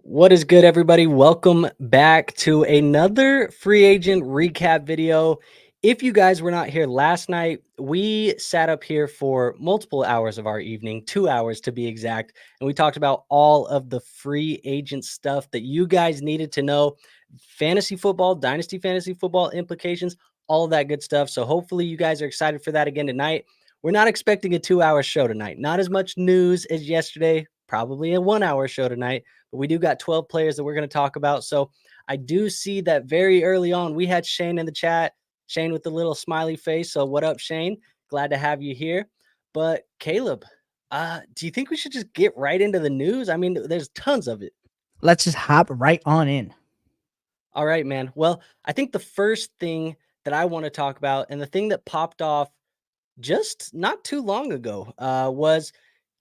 What is good, everybody? Welcome back to another free agent recap video. If you guys were not here last night, we sat up here for multiple hours of our evening, 2 hours to be exact, and we talked about all of the free agent stuff that you guys needed to know, fantasy football, dynasty fantasy football implications, all of that good stuff. So hopefully you guys are excited for that again tonight. We're not expecting a 2 hour show tonight. Not as much news as yesterday, probably a 1 hour show tonight. But we do got 12 players that we're going to talk about. So I do see that very early on, we had Shane in the chat, Shane with the little smiley face. So what up, Shane? Glad to have you here. But Caleb, do you think we should just get right into the news? I mean, there's tons of it. Let's just hop right on in. All right, man. Well, I think the first thing that I want to talk about and the thing that popped off just not too long ago was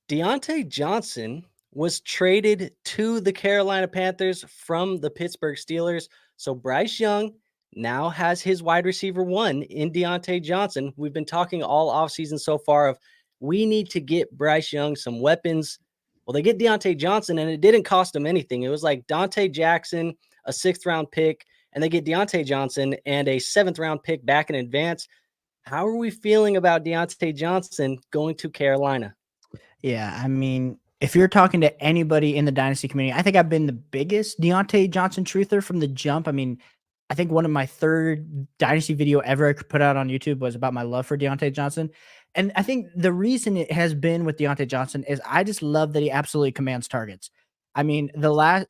Diontae Johnson was traded to the Carolina Panthers from the Pittsburgh Steelers. So Bryce Young now has his wide receiver one in Diontae Johnson. We've been talking all offseason so far of we need to get Bryce Young some weapons. Well, they get Diontae Johnson, and it didn't cost them anything. It was like Dante Jackson, a 6th-round pick, and they get Diontae Johnson and a 7th-round pick back in advance. How are we feeling about Diontae Johnson going to Carolina? Yeah, I mean, if you're talking to anybody in the Dynasty community, I think I've been the biggest Diontae Johnson truther from the jump. I mean, I think one of my third Dynasty video ever I could put out on YouTube was about my love for Diontae Johnson. And I think the reason it has been with Diontae Johnson is I just love that he absolutely commands targets. I mean,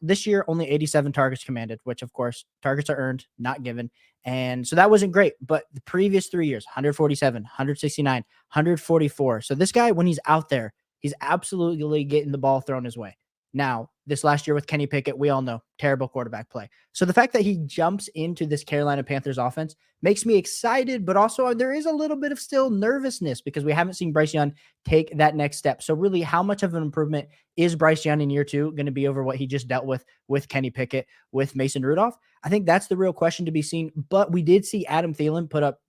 this year only 87 targets commanded, which of course targets are earned, not given. And so that wasn't great. But the previous 3 years, 147, 169, 144. So this guy, when he's out there, he's absolutely getting the ball thrown his way. Now, this last year with Kenny Pickett, we all know, terrible quarterback play. So the fact that he jumps into this Carolina Panthers offense makes me excited, but also there is a little bit of still nervousness because we haven't seen Bryce Young take that next step. So really, how much of an improvement is Bryce Young in year two going to be over what he just dealt with Kenny Pickett, with Mason Rudolph? I think that's the real question to be seen. But we did see Adam Thielen put up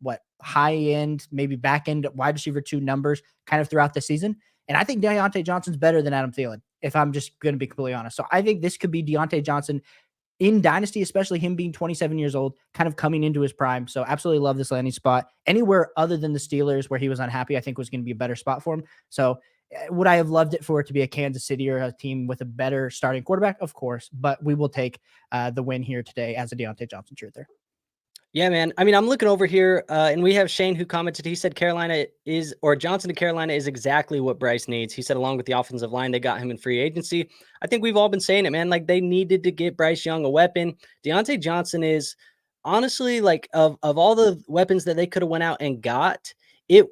high end, maybe back end wide receiver 2 numbers kind of throughout the season. And I think Diontae Johnson's better than Adam Thielen, if I'm just going to be completely honest. So I think this could be Diontae Johnson in Dynasty, especially him being 27 years old, kind of coming into his prime. So absolutely love this landing spot. Anywhere other than the Steelers where he was unhappy, I think was going to be a better spot for him. So would I have loved it for it to be a Kansas City or a team with a better starting quarterback? Of course, but we will take the win here today as a Diontae Johnson truther. Yeah, man. I mean, I'm looking over here, and we have Shane who commented. He said Johnson to Carolina is exactly what Bryce needs. He said, along with the offensive line, they got him in free agency. I think we've all been saying it, man. Like, they needed to get Bryce Young a weapon. Diontae Johnson is honestly, like, of all the weapons that they could have went out and got, it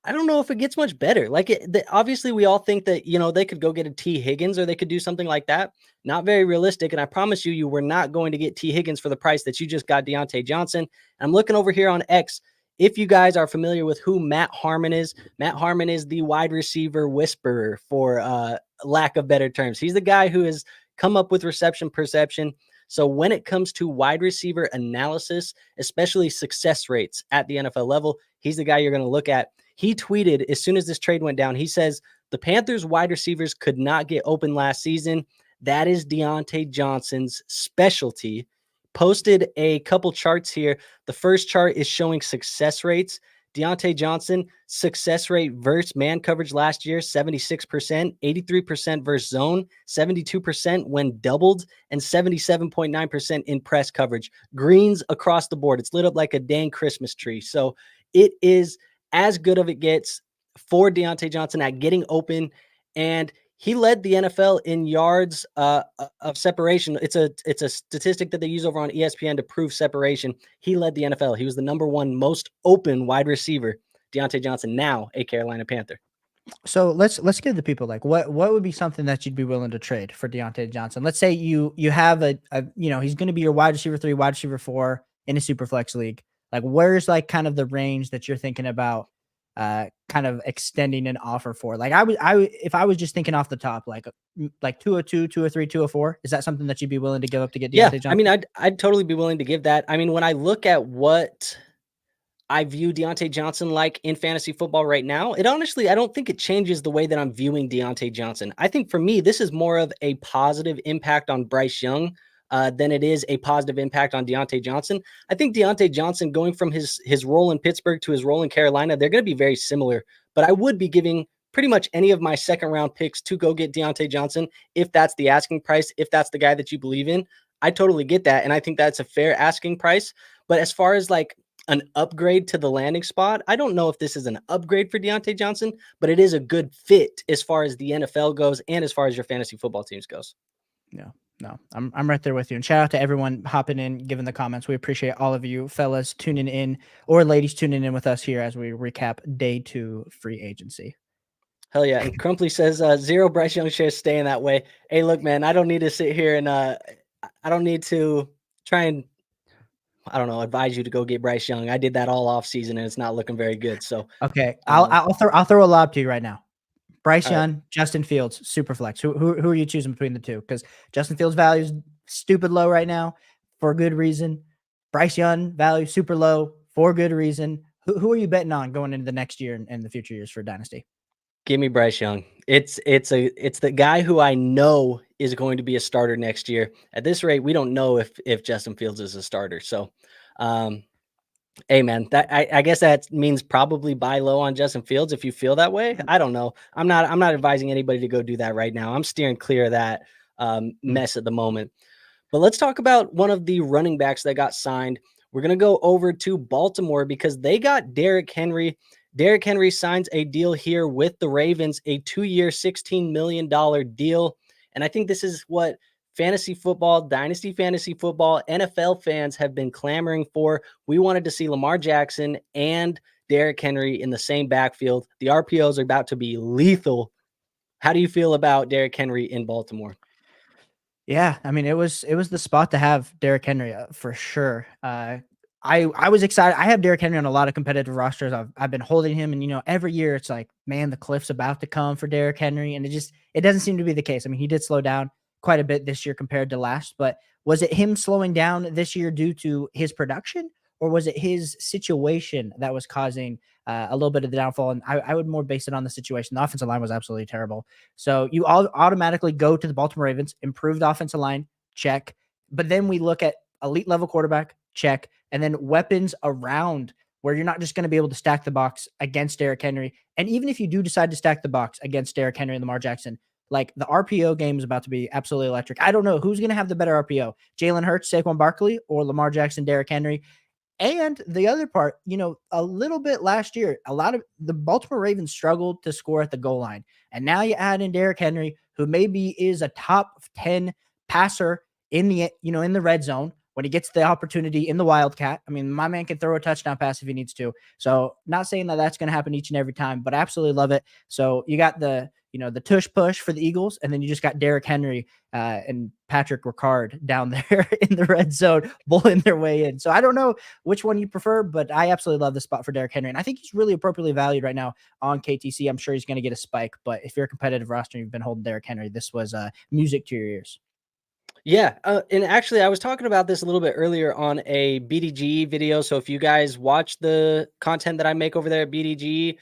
I don't know if it gets much better. Like, obviously, we all think that, they could go get a T. Higgins or they could do something like that. Not very realistic. And I promise you, you were not going to get T. Higgins for the price that you just got Diontae Johnson. And I'm looking over here on X. If you guys are familiar with who Matt Harmon is the wide receiver whisperer, for lack of better terms. He's the guy who has come up with reception perception. So when it comes to wide receiver analysis, especially success rates at the NFL level, he's the guy you're going to look at. He tweeted as soon as this trade went down, he says, the Panthers wide receivers could not get open last season. That is Diontae Johnson's specialty. Posted a couple charts here. The first chart is showing success rates. Diontae Johnson, success rate versus man coverage last year, 76%, 83% versus zone, 72% when doubled, and 77.9% in press coverage. Greens across the board. It's lit up like a dang Christmas tree. So it is as good of it gets for Diontae Johnson at getting open. And he led the NFL in yards of separation. It's a statistic that they use over on ESPN to prove separation. He led the NFL. He was the number one most open wide receiver. Diontae Johnson, now a Carolina Panther. So let's give the people what would be something that you'd be willing to trade for Diontae Johnson? Let's say you have a he's going to be your wide receiver 3, wide receiver 4 in a super flex league. Like, where's kind of the range that you're thinking about kind of extending an offer for? Like, if I was just thinking off the top, like 202, 203, 204, is that something that you'd be willing to give up to get Diontae Johnson? I mean, I'd totally be willing to give that. I mean, when I look at what I view Diontae Johnson like in fantasy football right now, it honestly, I don't think it changes the way that I'm viewing Diontae Johnson. I think for me, this is more of a positive impact on Bryce Young than it is a positive impact on Diontae Johnson. I think Diontae Johnson going from his role in Pittsburgh to his role in Carolina, they're going to be very similar, but I would be giving pretty much any of my second round picks to go get Diontae Johnson if that's the asking price, if that's the guy that you believe in. I totally get that, and I think that's a fair asking price. But as far as like an upgrade to the landing spot, I don't know if this is an upgrade for Diontae Johnson, but it is a good fit as far as the NFL goes and as far as your fantasy football teams goes. No, I'm right there with you. And shout out to everyone hopping in, giving the comments. We appreciate all of you fellas tuning in, or ladies tuning in with us here as we recap day 2 free agency. Hell yeah. And Crumpley says 0 Bryce Young shares staying that way. Hey, look, man, I don't need to sit here and I don't need to try and, I don't know, advise you to go get Bryce Young. I did that all off season and it's not looking very good. So okay, I'll throw a lob to you right now. Bryce Young, right. Justin Fields, super flex. Who are you choosing between the two? Because Justin Fields value is stupid low right now for a good reason. Bryce Young value super low for good reason. Who are you betting on going into the next year and the future years for Dynasty? Give me Bryce Young. It's the guy who I know is going to be a starter next year. At this rate, we don't know if Justin Fields is a starter. So, hey man, that I guess that means probably buy low on Justin Fields if you feel that way. I don't know. I'm not advising anybody to go do that right now. I'm steering clear of that mess at the moment. But let's talk about one of the running backs that got signed. We're going to go over to Baltimore because they got Derrick Henry. Derrick Henry signs a deal here with the Ravens, a 2-year, $16 million deal. And I think this is what fantasy football, dynasty fantasy football, NFL fans have been clamoring for. We wanted to see Lamar Jackson and Derrick Henry in the same backfield. The RPOs are about to be lethal. How do you feel about Derrick Henry in Baltimore? Yeah, I mean, it was the spot to have Derrick Henry for sure. I was excited. I have Derrick Henry on a lot of competitive rosters. I've been holding him, and every year it's like, man, the cliff's about to come for Derrick Henry, and it doesn't seem to be the case. I mean, he did slow down quite a bit this year compared to last, but was it him slowing down this year due to his production, or was it his situation that was causing a little bit of the downfall? And I would more base it on the situation. The offensive line was absolutely terrible. So you all automatically go to the Baltimore Ravens, improved offensive line, check. But then we look at elite level quarterback, check. And then weapons around where you're not just going to be able to stack the box against Derrick Henry. And even if you do decide to stack the box against Derrick Henry and Lamar Jackson, like the RPO game is about to be absolutely electric. I don't know who's going to have the better RPO, Jalen Hurts, Saquon Barkley, or Lamar Jackson, Derrick Henry. And the other part, a little bit last year, a lot of the Baltimore Ravens struggled to score at the goal line. And now you add in Derrick Henry, who maybe is a top 10 passer in the red zone when he gets the opportunity in the Wildcat. I mean, my man can throw a touchdown pass if he needs to. So not saying that that's going to happen each and every time, but I absolutely love it. So you got the tush push for the Eagles, and then you just got Derrick Henry and Patrick Ricard down there in the red zone, bulling their way in. So I don't know which one you prefer, but I absolutely love the spot for Derrick Henry. And I think he's really appropriately valued right now on KTC. I'm sure he's going to get a spike, but if you're a competitive roster and you've been holding Derrick Henry, this was music to your ears. Yeah, and actually, I was talking about this a little bit earlier on a BDG video. So if you guys watch the content that I make over there at BDG,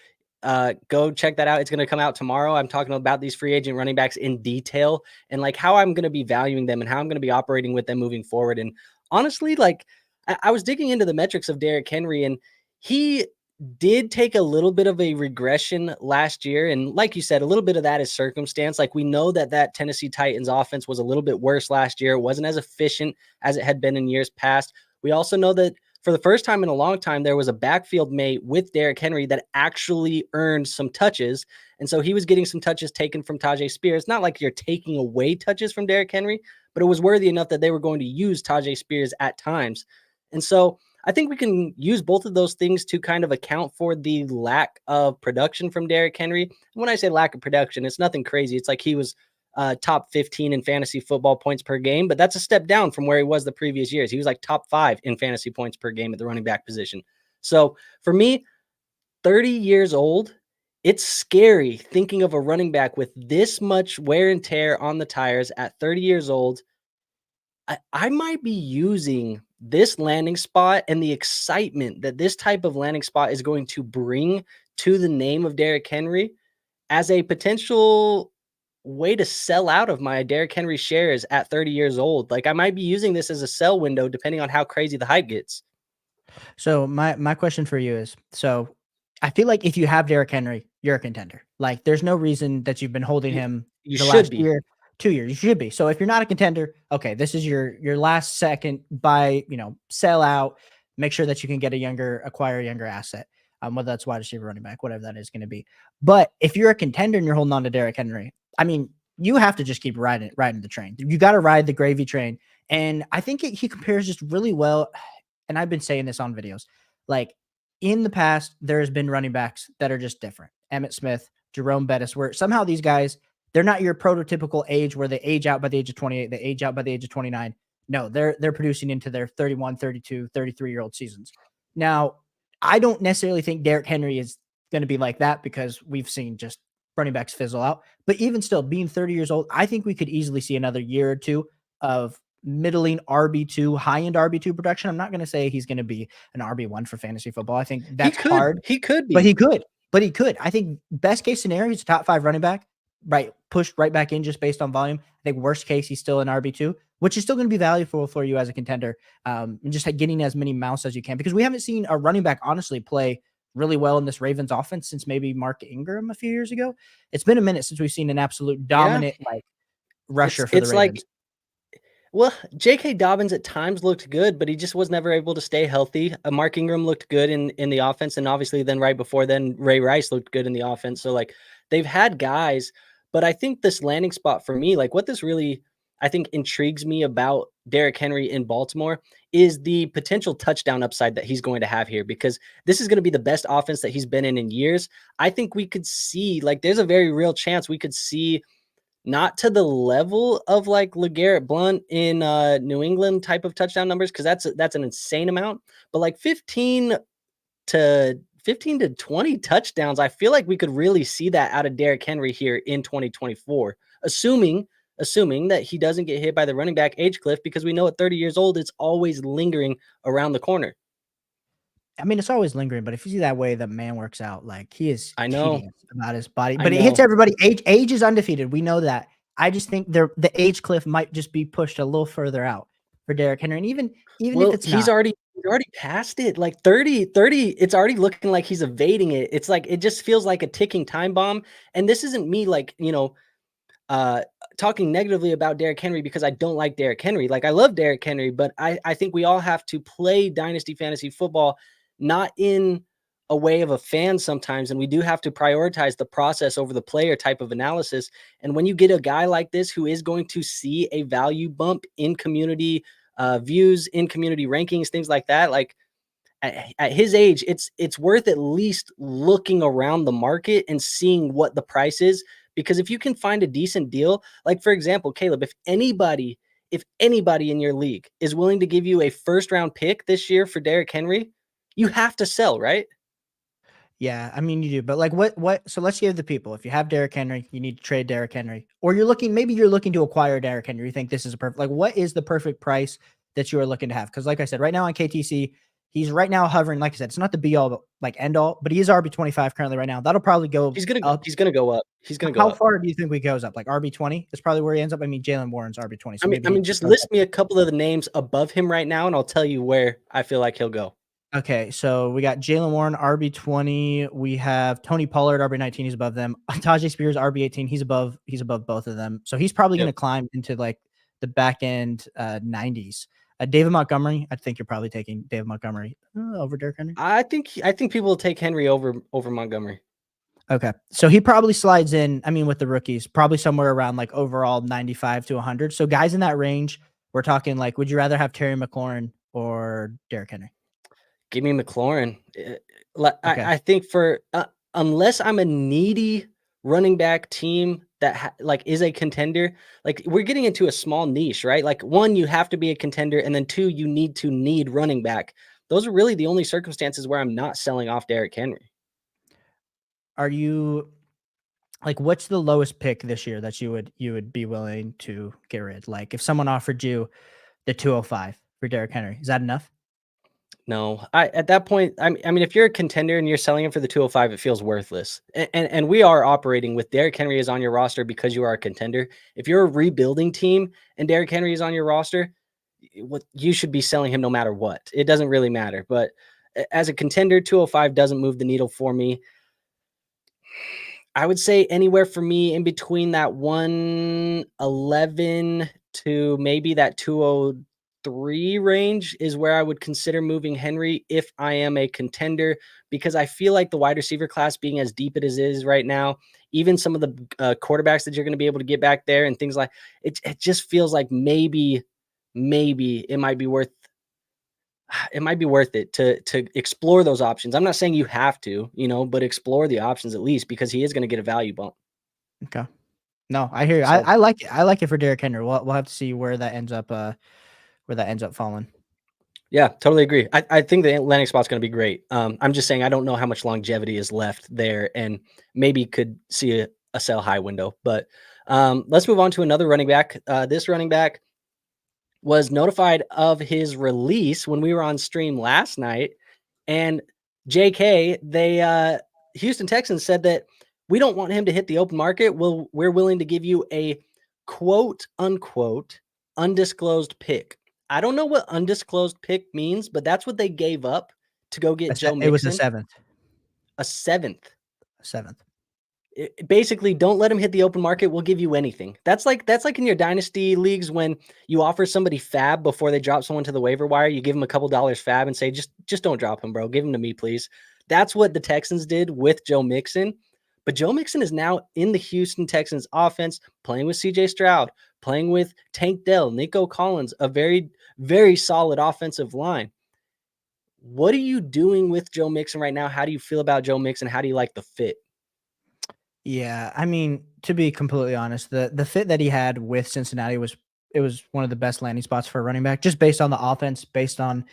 go check that out. It's going to come out tomorrow. I'm talking about these free agent running backs in detail and like how I'm going to be valuing them and how I'm going to be operating with them moving forward. And honestly, like I was digging into the metrics of Derrick Henry, and he did take a little bit of a regression last year. And like you said, a little bit of that is circumstance. Like we know that Tennessee Titans offense was a little bit worse last year. It wasn't as efficient as it had been in years past. We also know that for the first time in a long time, there was a backfield mate with Derrick Henry that actually earned some touches. And so he was getting some touches taken from Tajay Spears. Not like you're taking away touches from Derrick Henry, but it was worthy enough that they were going to use Tajay Spears at times. And so I think we can use both of those things to kind of account for the lack of production from Derrick Henry. And when I say lack of production, it's nothing crazy. It's like he was top 15 in fantasy football points per game, but that's a step down from where he was the previous years. He was like top 5 in fantasy points per game at the running back position. So for me, 30 years old, it's scary thinking of a running back with this much wear and tear on the tires at 30 years old. I might be using this landing spot and the excitement that this type of landing spot is going to bring to the name of Derrick Henry as a potential way to sell out of my Derrick Henry shares at 30 years old. Like I might be using this as a sell window depending on how crazy the hype gets. So my question for you is, so I feel like if you have Derrick Henry, you're a contender. Like there's no reason that you've been holding him You the should last be. year, 2 years. You should be. So if you're not a contender, okay, this is your last second buy, sell out, make sure that you can acquire a younger asset. Whether that's wide receiver, running back, whatever that is going to be. But if you're a contender and you're holding on to Derrick Henry, I mean, you have to just keep riding the train. You got to ride the gravy train. And I think he compares just really well. And I've been saying this on videos, like in the past, there's been running backs that are just different. Emmitt Smith, Jerome Bettis, where somehow these guys, they're not your prototypical age where they age out by the age of 28, they age out by the age of 29. No, they're producing into their 31, 32, 33-year-old seasons. Now, I don't necessarily think Derrick Henry is going to be like that because we've seen just running backs fizzle out. But even still, being 30 years old, I think we could easily see another year or two of middling RB2, high-end RB2 production. I'm not going to say he's going to be an RB1 for fantasy football. I think that's hard. He could be. But he could. I think best case scenario, he's a top 5 running back, right? Pushed right back in just based on volume. I think worst case, he's still an RB2, which is still going to be valuable for you as a contender. And just getting as many mouse as you can, because we haven't seen a running back honestly play really well in this Ravens offense since maybe Mark Ingram a few years ago. It's been a minute since we've seen an absolute dominant rusher for the Ravens. Well, J.K. Dobbins at times looked good, but he just was never able to stay healthy. Mark Ingram looked good in the offense, and obviously then right before then, Ray Rice looked good in the offense. So, like, they've had guys, but I think this landing spot for me, like what this really, I think, intrigues me about Derrick Henry in Baltimore is the potential touchdown upside that he's going to have here, because this is going to be the best offense that he's been in years. I think we could see, like, there's a very real chance we could see not to the level of like LeGarrette Blount in New England type of touchdown numbers, because that's an insane amount, but like 15 to 20 touchdowns, I feel like we could really see that out of Derrick Henry here in 2024, assuming that he doesn't get hit by the running back age cliff, because we know at 30 years old, it's always lingering around the corner. I mean, it's always lingering, but if you see that way the man works out, like he is tedious about his body, but it hits everybody. Age is undefeated. We know that. I just think the age cliff might just be pushed a little further out for Derrick Henry. And even if it's he's already passed it, like 30, it's already looking like he's evading it. It's like, it just feels like a ticking time bomb. And this isn't me like, talking negatively about Derrick Henry because I don't like Derrick Henry. Like I love Derrick Henry, but I think we all have to play dynasty fantasy football not in a way of a fan sometimes, and we do have to prioritize the process over the player type of analysis. And when you get a guy like this who is going to see a value bump in community views, in community rankings, things like that, like at his age, it's worth at least looking around the market and seeing what the price is. Because if you can find a decent deal, like for example, Caleb, if anybody in your league is willing to give you a first round pick this year for Derrick Henry, you have to sell, right? Yeah, I mean you do, but like what? So let's give the people. If you have Derrick Henry, you need to trade Derrick Henry, or maybe you're looking to acquire Derrick Henry. You think this is a perfect, like what is the perfect price that you are looking to have? Because like I said, right now on KTC, he's right now hovering. Like I said, it's not the be all, like end all, but he is RB25 currently right now. That'll probably go. He's gonna go up. He's gonna go up. How far do you think he goes up? Like RB20 is probably where he ends up. I mean, Jalen Warren's RB20. So I mean, just list me a couple of the names above him right now, and I'll tell you where I feel like he'll go. Okay, so we got Jalen Warren, RB20. We have Tony Pollard, RB19. He's above them. Tajay Spears, RB18. He's above both of them. So he's probably going to climb into like the back end 90s. David Montgomery, I think you're probably taking David Montgomery over Derrick Henry. I think people will take Henry over Montgomery. Okay, so he probably slides in. I mean, with the rookies, probably somewhere around like overall 95 to 100. So guys in that range, we're talking like, would you rather have Terry McLaurin or Derrick Henry? Give me McLaurin. Okay. I think for unless I'm a needy running back team that is a contender, like we're getting into a small niche, right? Like one, you have to be a contender, and then two, you need running back. Those are really the only circumstances where I'm not selling off Derrick Henry. Are you like, what's the lowest pick this year that you would be willing to get rid? Like if someone offered you the 205 for for Derrick Henry. Is that enough? No, at that point, I mean, if you're a contender and you're selling him for the 205, it feels worthless. And we are operating with Derrick Henry is on your roster because you are a contender. If you're a rebuilding team and Derrick Henry is on your roster, what you should be selling him no matter what. It doesn't really matter. But as a contender, 205 doesn't move the needle for me. I would say anywhere for me in between that 111 to maybe that 203 range is where I would consider moving Henry if I am a contender, because I feel like the wide receiver class being as deep as it is right now, even some of the quarterbacks that you're going to be able to get back there and things like it just feels like maybe it might be worth it to explore those options. I'm not saying you have to, but explore the options at least, because he is going to get a value bump. Okay. No, I hear you. So, I like it. I like it for Derrick Henry. We'll have to see where that ends up falling. Yeah, totally agree. I think the landing spot's going to be great. I'm just saying I don't know how much longevity is left there, and maybe could see a sell high window. But let's move on to another running back. This running back was notified of his release when we were on stream last night, and JK, Houston Texans said that we don't want him to hit the open market. We're willing to give you a quote unquote undisclosed pick. I don't know what undisclosed pick means, but that's what they gave up to go get Joe Mixon. It was a seventh. A seventh. Basically, don't let him hit the open market. We'll give you anything. That's like in your dynasty leagues when you offer somebody fab before they drop someone to the waiver wire. You give them a couple dollars fab and say, just don't drop him, bro. Give him to me, please. That's what the Texans did with Joe Mixon. But Joe Mixon is now in the Houston Texans offense, playing with CJ Stroud, playing with Tank Dell, Nico Collins, a very, very solid offensive line. What are you doing with Joe Mixon right now? How do you feel about Joe Mixon? How do you like the fit? Yeah, I mean, to be completely honest, the fit that he had with Cincinnati was one of the best landing spots for a running back, just based on the offense, based on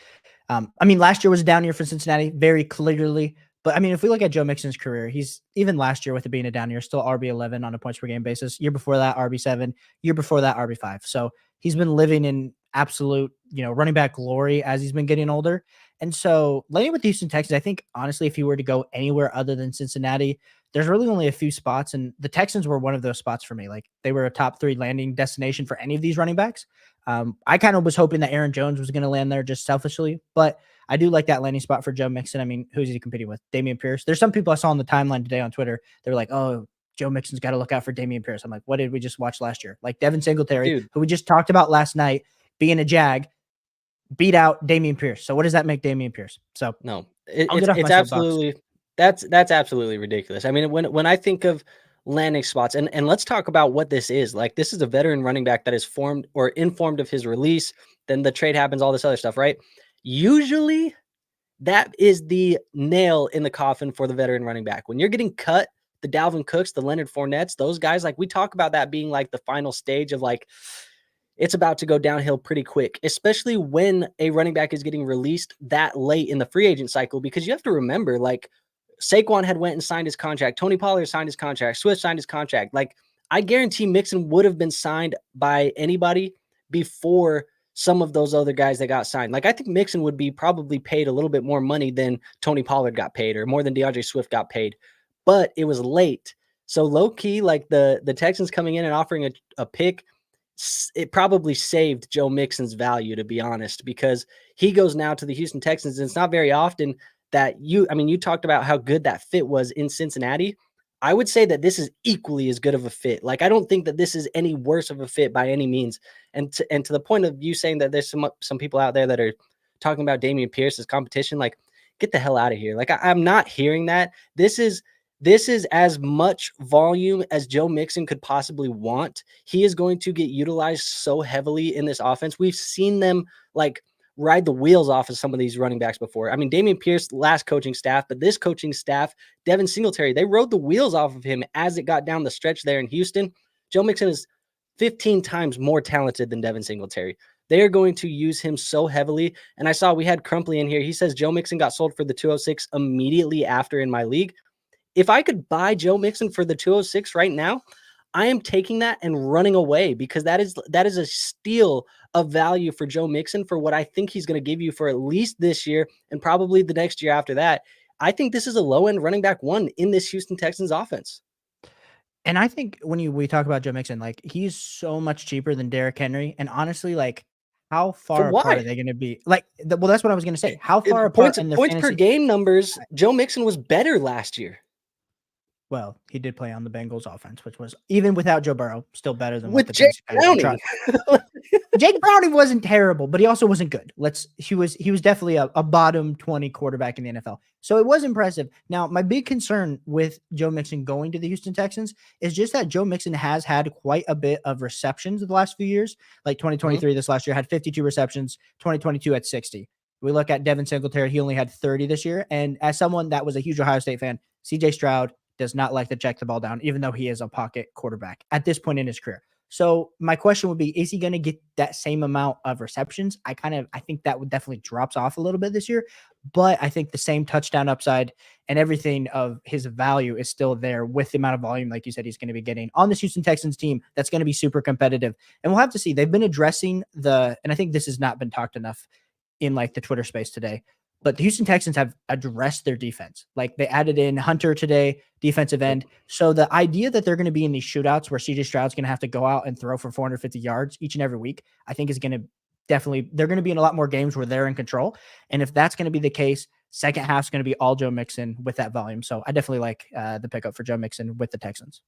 last year was a down year for Cincinnati, very clearly. But I mean, if we look at Joe Mixon's career, he's even last year with it being a down year, still RB11 on a points per game basis. Year before that, RB7. Year before that, RB5. So he's been living in absolute, running back glory as he's been getting older. And so landing with the Houston Texans, I think honestly, if he were to go anywhere other than Cincinnati, there's really only a few spots, and the Texans were one of those spots for me. Like, they were a top 3 landing destination for any of these running backs. I kind of was hoping that Aaron Jones was going to land there just selfishly, but I do like that landing spot for Joe Mixon. I mean, who's he competing with? Dameon Pierce. There's some people I saw on the timeline today on Twitter. They were like, oh, Joe Mixon's got to look out for Dameon Pierce. I'm like, what did we just watch last year? Like, Devin Singletary, who we just talked about last night, being a Jag, beat out Dameon Pierce. So what does that make Dameon Pierce? So no, it's absolutely that's absolutely ridiculous. I mean, when I think of landing spots, and let's talk about what this is. Like, this is a veteran running back that is formed or informed of his release. Then the trade happens, all this other stuff, right? Usually that is the nail in the coffin for the veteran running back. When you're getting cut, the Dalvin Cooks, the Leonard Fournettes, those guys, like, we talk about that being like the final stage of, like, it's about to go downhill pretty quick, especially when a running back is getting released that late in the free agent cycle, because you have to remember, like, Saquon had went and signed his contract. Tony Pollard signed his contract. Swift signed his contract. Like, I guarantee Mixon would have been signed by anybody before some of those other guys that got signed. Like, I think Mixon would be probably paid a little bit more money than Tony Pollard got paid, or more than DeAndre Swift got paid, but it was late. So low key, like, the Texans coming in and offering a pick, it probably saved Joe Mixon's value, to be honest, because he goes now to the Houston Texans. And it's not very often that you talked about how good that fit was in Cincinnati. I would say that this is equally as good of a fit. Like, I don't think that this is any worse of a fit by any means. And to the point of you saying that there's some people out there that are talking about Dameon Pierce as competition, like, get the hell out of here. Like, I'm not hearing that. This is as much volume as Joe Mixon could possibly want. He is going to get utilized so heavily in this offense. We've seen them, like, ride the wheels off of some of these running backs before. I mean, Dameon Pierce, last coaching staff, but this coaching staff, Devin Singletary, they rode the wheels off of him as it got down the stretch there in Houston. Joe Mixon is 15 times more talented than Devin Singletary. They are going to use him so heavily. And I saw we had Crumpley in here. He says Joe Mixon got sold for the 206 immediately after in my league. If I could buy Joe Mixon for the 206 right now, I am taking that and running away because that is a steal of value for Joe Mixon for what I think he's going to give you for at least this year and probably the next year after that. I think this is a low-end running back one in this Houston Texans offense. And I think when we talk about Joe Mixon, like he's so much cheaper than Derrick Henry. And honestly, like how For far apart are why? they going to be? Like, well, that's what I was going to say. How far apart in their Points per fantasy? game numbers, Joe Mixon was better last year. Well, he did play on the Bengals offense, which was even without Joe Burrow, still better than what With the Jake Tennessee Titans Browning. tried. Jake Browning wasn't terrible, but he also wasn't good. He was definitely a bottom 20 quarterback in the NFL. So it was impressive. Now, my big concern with Joe Mixon going to the Houston Texans is just that Joe Mixon has had quite a bit of receptions the last few years. Like 2023, this last year had 52 receptions, 2022 at 60. We look at Devin Singletary, he only had 30 this year. And as someone that was a huge Ohio State fan, CJ Stroud does not like to check the ball down, even though he is a pocket quarterback at this point in his career. So my question would be, is he going to get that same amount of receptions? I think that would definitely drops off a little bit this year, but I think the same touchdown upside and everything of his value is still there with the amount of volume, like you said, he's going to be getting on this Houston Texans team. That's going to be super competitive. And we'll have to see. They've been addressing and I think this has not been talked enough in like the Twitter space today, but the Houston Texans have addressed their defense. Like they added in Hunter today, defensive end. So the idea that they're going to be in these shootouts where CJ Stroud's going to have to go out and throw for 450 yards each and every week, I think is going to they're going to be in a lot more games where they're in control. And if that's going to be the case, second half is going to be all Joe Mixon with that volume. So I definitely like the pickup for Joe Mixon with the Texans.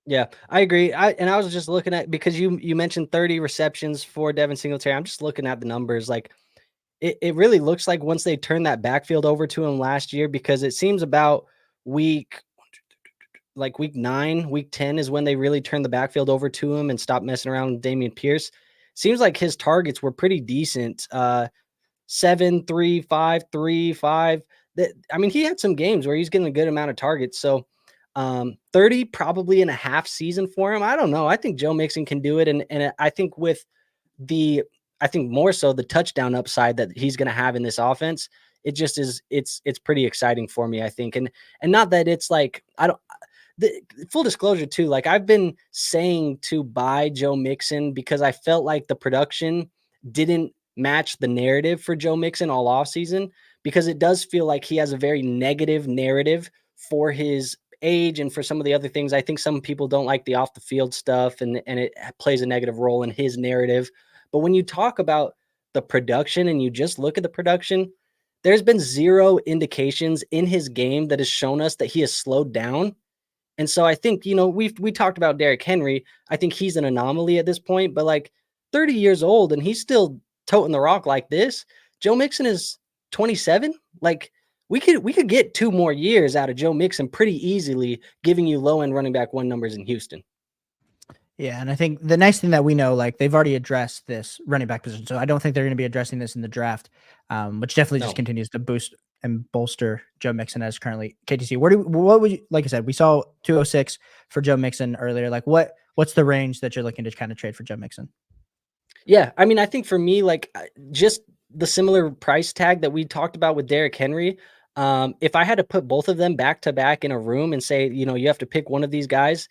Yeah, I agree. I was just looking at, because you mentioned 30 receptions for Devin Singletary. I'm just looking at the numbers. Like it really looks like once they turned that backfield over to him last year, because it seems about week 9, week 10 is when they really turned the backfield over to him and stopped messing around with Dameon Pierce. Seems like his targets were pretty decent. 7, 3, 5, 3, 5. I mean, he had some games where he's getting a good amount of targets. So 30 probably in a half season for him. I don't know. I think Joe Mixon can do it. And I think I think more so the touchdown upside that he's going to have in this offense, it just is, it's pretty exciting for me, I think. And not that it's like, full disclosure too, like I've been saying to buy Joe Mixon because I felt like the production didn't match the narrative for Joe Mixon all offseason, because it does feel like he has a very negative narrative for his age and for some of the other things. I think some people don't like the off the field stuff, and it plays a negative role in his narrative. But when you talk about the production and you just look at the production, there's been zero indications in his game that has shown us that he has slowed down. And so I think, we talked about Derrick Henry. I think he's an anomaly at this point, but like 30 years old and he's still toting the rock like this. Joe Mixon is 27. Like we could get 2 more years out of Joe Mixon pretty easily, giving you low end running back one numbers in Houston. Yeah, and I think the nice thing that we know, like they've already addressed this running back position, so I don't think they're going to be addressing this in the draft, which definitely just continues to boost and bolster Joe Mixon as currently KTC. What would you, like I said, we saw 206 for Joe Mixon earlier. Like what's the range that you're looking to kind of trade for Joe Mixon? Yeah, I mean, I think for me, like just the similar price tag that we talked about with Derrick Henry. If I had to put both of them back to back in a room and say, you have to pick one of these guys,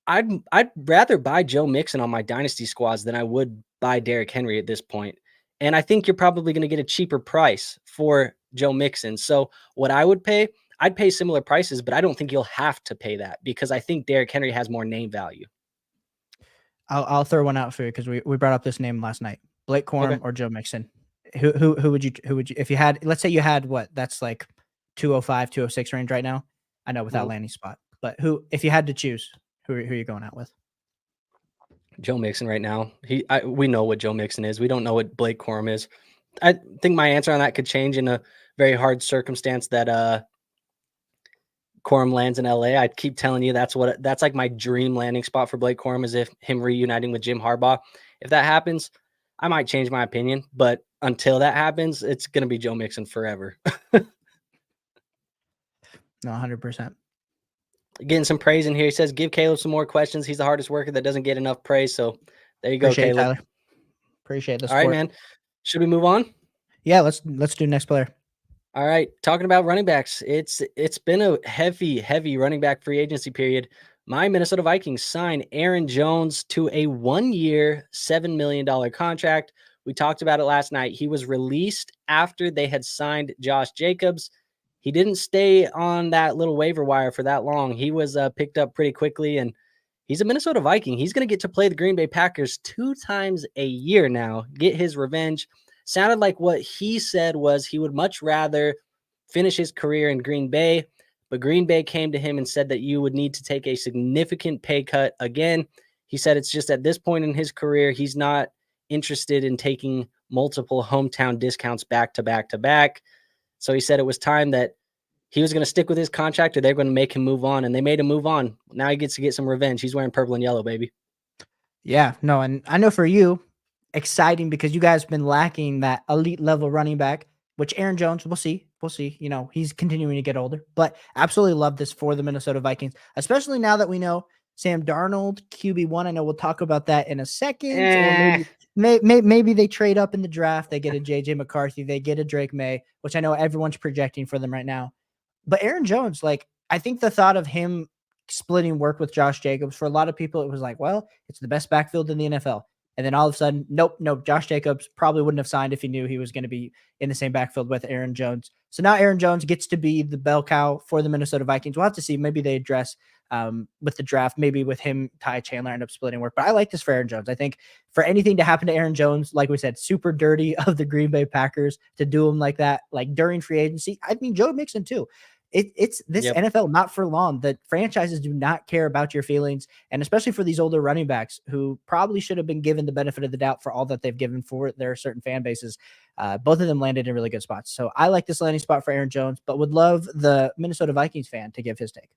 I'd rather buy Joe Mixon on my dynasty squads than I would buy Derrick Henry at this point. And I think you're probably going to get a cheaper price for Joe Mixon. So what I would pay, I'd pay similar prices, but I don't think you'll have to pay that because I think Derrick Henry has more name value. I'll throw one out for you because we brought up this name last night. Blake Corum or Joe Mixon. Who would you if you had, let's say you had that's like 205, 206 range right now. I know without landing spot, but if you had to choose, who are you going out with? Joe Mixon right now. We know what Joe Mixon is. We don't know what Blake Corum is. I think my answer on that could change in a very hard circumstance that Corum lands in LA. I'd keep telling you that's like my dream landing spot for Blake Corum, is if him reuniting with Jim Harbaugh. If that happens, I might change my opinion, but until that happens, it's going to be Joe Mixon forever. No, 100%. Getting some praise in here. He says, give Caleb some more questions. He's the hardest worker that doesn't get enough praise. So there you go, Appreciate Caleb. it, Tyler. Appreciate the support. All right, man. Should we move on? Yeah, let's do next player. All right. Talking about running backs. It's been a heavy running back free agency period. My Minnesota Vikings sign Aaron Jones to a 1-year, $7 million contract. We talked about it last night. He was released after they had signed Josh Jacobs. He didn't stay on that little waiver wire for that long. He was picked up pretty quickly, and he's a Minnesota Viking. He's going to get to play the Green Bay Packers 2 times a year now, get his revenge. Sounded like what he said was he would much rather finish his career in Green Bay, but Green Bay came to him and said that you would need to take a significant pay cut again. He said it's just at this point in his career, he's not interested in taking multiple hometown discounts back to back to back. So he said it was time that he was going to stick with his contract or they're going to make him move on. And they made him move on. Now he gets to get some revenge. He's wearing purple and yellow, baby. Yeah, no, and I know for you, exciting because you guys have been lacking that elite level running back, which Aaron Jones, we'll see. We'll see. You know, he's continuing to get older, but absolutely love this for the Minnesota Vikings, especially now that we know Sam Darnold, QB1. I know we'll talk about that in a second. Or maybe they trade up in the draft. They get a JJ McCarthy. They get a Drake May, which I know everyone's projecting for them right now. But Aaron Jones, like, I think the thought of him splitting work with Josh Jacobs, for a lot of people, it was like, well, it's the best backfield in the NFL. And then all of a sudden, nope, Josh Jacobs probably wouldn't have signed if he knew he was going to be in the same backfield with Aaron Jones. So now Aaron Jones gets to be the bell cow for the Minnesota Vikings. We'll have to see. Maybe they address with the draft, maybe with him, Ty Chandler end up splitting work. But I like this for Aaron Jones. I think for anything to happen to Aaron Jones, like we said, super dirty of the Green Bay Packers to do him like that, like during free agency. I mean, Joe Mixon too. It's this NFL, not for long. The franchises do not care about your feelings, and especially for these older running backs who probably should have been given the benefit of the doubt for all that they've given for their certain fan bases. Both of them landed in really good spots. So I like this landing spot for Aaron Jones, but would love the Minnesota Vikings fan to give his take.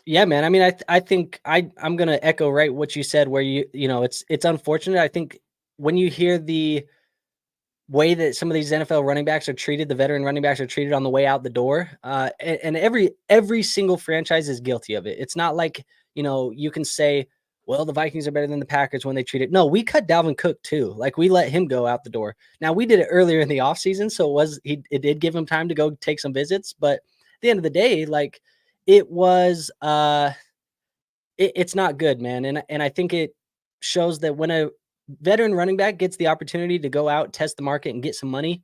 Yeah, man. I mean, I think I'm going to echo right what you said, where you know, it's unfortunate. I think when you hear the way that some of these NFL running backs are treated, the veteran running backs are treated on the way out the door. And every single franchise is guilty of it. It's not like, you know, you can say, well, the Vikings are better than the Packers when they treat it. No, we cut Dalvin Cook too. Like, we let him go out the door. Now, we did it earlier in the offseason, so it did give him time to go take some visits. But at the end of the day, like, it was it's not good, man. And I think it shows that when a veteran running back gets the opportunity to go out, test the market, and get some money,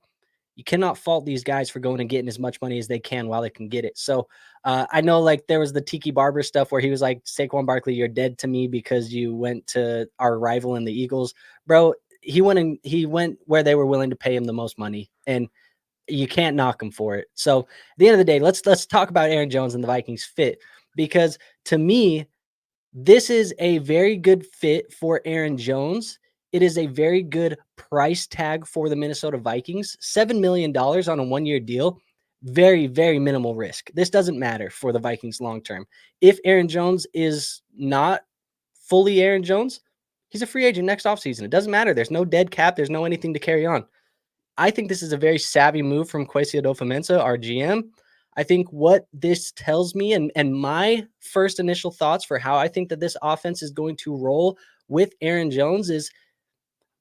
you cannot fault these guys for going and getting as much money as they can while they can get it. So I know, like, there was the Tiki Barber stuff where he was like, Saquon Barkley, you're dead to me because you went to our rival in the Eagles. Bro, he went where they were willing to pay him the most money, and you can't knock him for it. So at the end of the day, let's talk about Aaron Jones and the Vikings fit, because to me, this is a very good fit for Aaron Jones. It is a very good price tag for the Minnesota Vikings. $7 million on a 1-year deal. Very, very minimal risk. This doesn't matter for the Vikings long term. If Aaron Jones is not fully Aaron Jones, he's a free agent next offseason. It doesn't matter. There's no dead cap. There's no anything to carry on. I think this is a very savvy move from Kwesi Adofo-Mensah, our GM. I think what this tells me, and my first initial thoughts for how I think that this offense is going to roll with Aaron Jones is,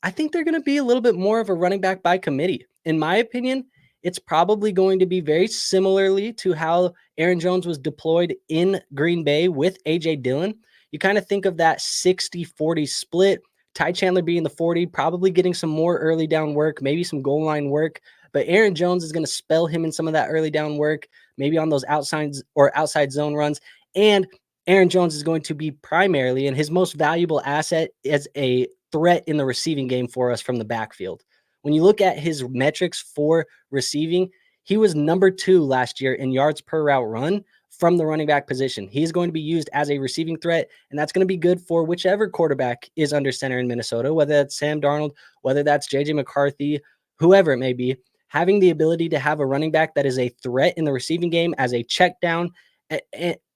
I think they're going to be a little bit more of a running back by committee. In my opinion, it's probably going to be very similarly to how Aaron Jones was deployed in Green Bay with A.J. Dillon. You kind of think of that 60-40 split, Ty Chandler being the 40, probably getting some more early down work, maybe some goal line work, but Aaron Jones is going to spell him in some of that early down work, maybe on those outside zone runs. And Aaron Jones is going to be primarily, and his most valuable asset, as a threat in the receiving game for us from the backfield. When you look at his metrics for receiving, he was number 2 last year in yards per route run from the running back position. He's going to be used as a receiving threat, and that's going to be good for whichever quarterback is under center in Minnesota, whether that's Sam Darnold, whether that's JJ McCarthy, whoever it may be. Having the ability to have a running back that is a threat in the receiving game as a check down,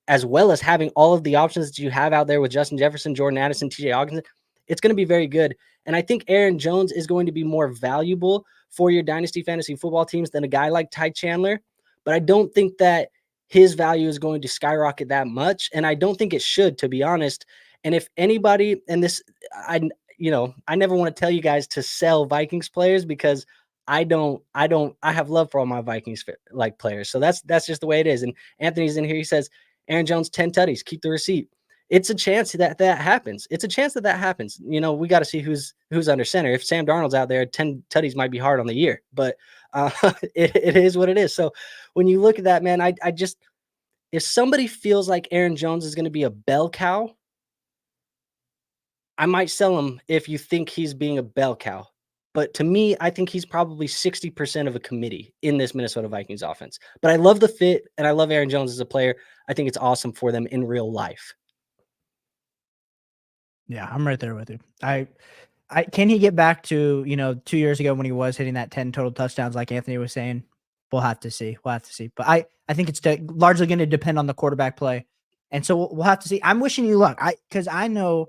as well as having all of the options that you have out there with Justin Jefferson, Jordan Addison, TJ Hawkinson, it's going to be very good. And I think Aaron Jones is going to be more valuable for your dynasty fantasy football teams than a guy like Ty Chandler. But I don't think that his value is going to skyrocket that much. And I don't think it should, to be honest. And if anybody, and this, I never want to tell you guys to sell Vikings players, because I have love for all my Vikings players. So that's just the way it is. And Anthony's in here. He says, Aaron Jones, 10 tutties, keep the receipt. it's a chance that happens. It's a chance that happens. You know, we got to see who's under center. If Sam Darnold's out there, 10 tutties might be hard on the year, but it is what it is. So when you look at that, man, I just, if somebody feels like Aaron Jones is going to be a bell cow, I might sell him if you think he's being a bell cow. But to me, I think he's probably 60% of a committee in this Minnesota Vikings offense. But I love the fit, and I love Aaron Jones as a player. I think it's awesome for them in real life. Yeah, I'm right there with you. I can he get back to, 2 years ago when he was hitting that 10 total touchdowns like Anthony was saying? We'll have to see. But I think it's largely going to depend on the quarterback play. And so we'll have to see. I'm wishing you luck. Because I know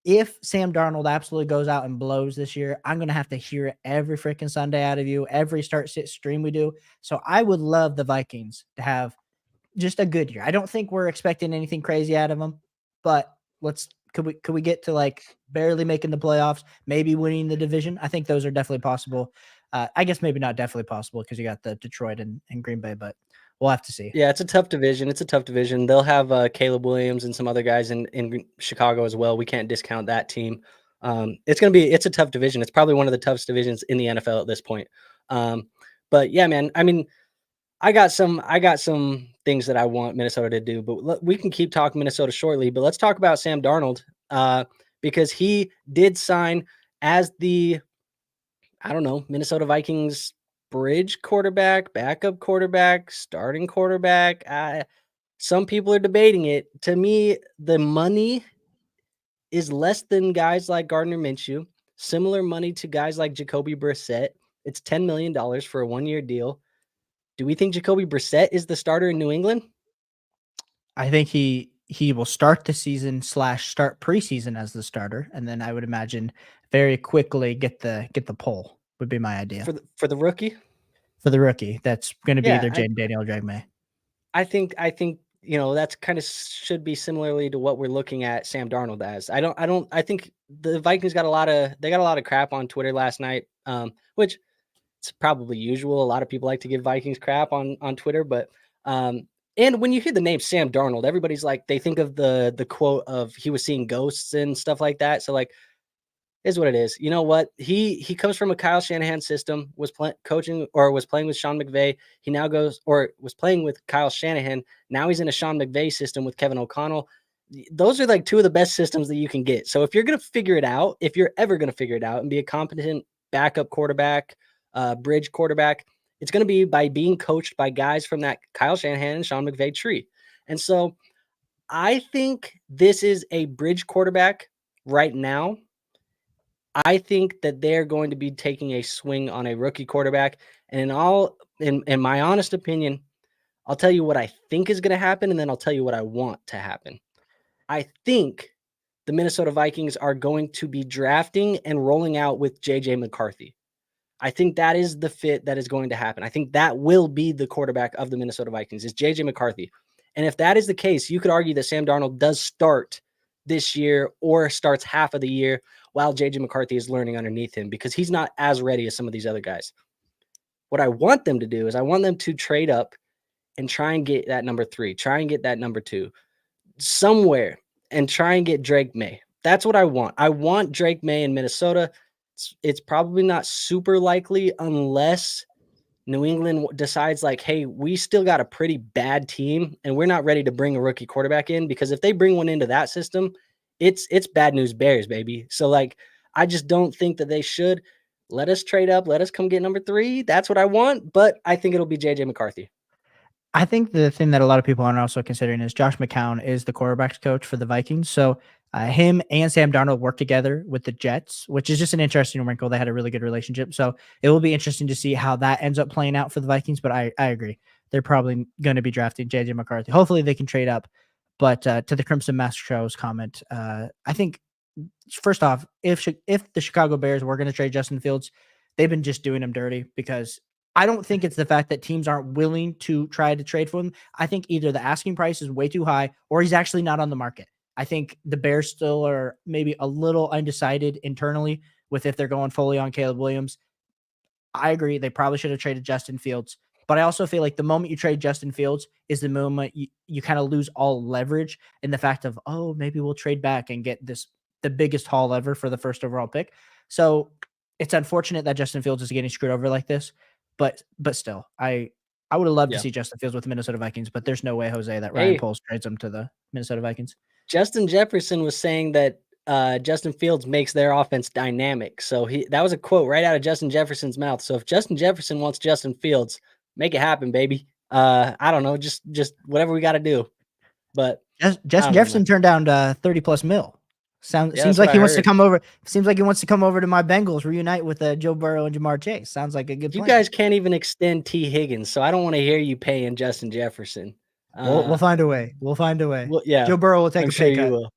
if Sam Darnold absolutely goes out and blows this year, I'm going to have to hear it every freaking Sunday out of you, every start-sit stream we do. So I would love the Vikings to have just a good year. I don't think we're expecting anything crazy out of them, but could we get to like barely making the playoffs, maybe winning the division? I think those are definitely possible. I guess maybe not definitely possible because you got the Detroit and Green Bay, but we'll have to see. Yeah, it's a tough division. They'll have Caleb Williams and some other guys in Chicago as well. We can't discount that team. It's a tough division. It's probably one of the toughest divisions in the NFL at this point. But yeah, man, I mean, I got some things that I want Minnesota to do, but we can keep talking Minnesota shortly. But let's talk about Sam Darnold because he did sign as the, I don't know, Minnesota Vikings bridge quarterback, backup quarterback, starting quarterback. Some people are debating it. To me, the money is less than guys like Gardner Minshew, similar money to guys like Jacoby Brissett. It's $10 million for a 1-year deal. Do we think Jacoby Brissett is the starter in New England? I think he will start the season / start preseason as the starter, and then I would imagine very quickly get the pull would be my idea for the rookie. For the rookie, that's going to be either Jaden Daniel or Drake May. I think that's kind of should be similarly to what we're looking at Sam Darnold as. I think the Vikings got a lot of crap on Twitter last night, which it's probably usual. A lot of people like to give Vikings crap on Twitter, but and when you hear the name Sam Darnold, everybody's like, they think of the quote of he was seeing ghosts and stuff like that. So like, is what it is. You know what? He comes from a Kyle Shanahan system, was playing with Sean McVay. He now was playing with Kyle Shanahan. Now he's in a Sean McVay system with Kevin O'Connell. Those are like two of the best systems that you can get. So if you're going to figure it out, if you're ever going to figure it out and be a competent backup quarterback, bridge quarterback, it's going to be by being coached by guys from that Kyle Shanahan and Sean McVay tree. And so I think this is a bridge quarterback right now. I think that they're going to be taking a swing on a rookie quarterback. And in my honest opinion, I'll tell you what I think is going to happen, and then I'll tell you what I want to happen. I think the Minnesota Vikings are going to be drafting and rolling out with J.J. McCarthy. I think that is the fit that is going to happen. I think that will be the quarterback of the Minnesota Vikings is J.J. McCarthy. And if that is the case, you could argue that Sam Darnold does start this year or starts half of the year while J.J. McCarthy is learning underneath him because he's not as ready as some of these other guys. What I want them to do is I want them to trade up and try and get that number 3, try and get that number 2 somewhere and try and get Drake May. That's what I want. I want Drake May in Minnesota. It's probably not super likely unless New England decides like, hey, we still got a pretty bad team and we're not ready to bring a rookie quarterback in, because if they bring one into that system, it's bad news bears, baby. So like, I just don't think that they should. Let us trade up. Let us come get number 3. That's what I want. But I think it'll be JJ McCarthy. I think the thing that a lot of people aren't also considering is Josh McCown is the quarterbacks coach for the Vikings. So him and Sam Darnold work together with the Jets, which is just an interesting wrinkle. They had a really good relationship. So it will be interesting to see how that ends up playing out for the Vikings. But I agree. They're probably going to be drafting JJ McCarthy. Hopefully they can trade up. But to the Crimson Master Show's comment, I think, first off, if the Chicago Bears were going to trade Justin Fields, they've been just doing him dirty, because I don't think it's the fact that teams aren't willing to try to trade for him. I think either the asking price is way too high or he's actually not on the market. I think the Bears still are maybe a little undecided internally with if they're going fully on Caleb Williams. I agree. They probably should have traded Justin Fields, But I also feel like the moment you trade Justin Fields is the moment you kind of lose all leverage in the fact of, oh, maybe we'll trade back and get the biggest haul ever for the first overall pick. So it's unfortunate that Justin Fields is getting screwed over like this, but still, I would have loved to see Justin Fields with the Minnesota Vikings, but there's no way, Jose, that Ryan Poles trades him to the Minnesota Vikings. Justin Jefferson was saying that Justin Fields makes their offense dynamic. So that was a quote right out of Justin Jefferson's mouth. So if Justin Jefferson wants Justin Fields, make it happen, baby. I don't know, just whatever we got to do. But Justin Jefferson turned down $30+ million. Seems like he wants to come over. Seems like he wants to come over to my Bengals, reunite with Joe Burrow and Jamar Chase. Sounds like a good plan. You guys can't even extend T. Higgins, so I don't want to hear you paying Justin Jefferson. We'll find a way. We'll find a way. Well, yeah, Joe Burrow will take a pay cut. You will.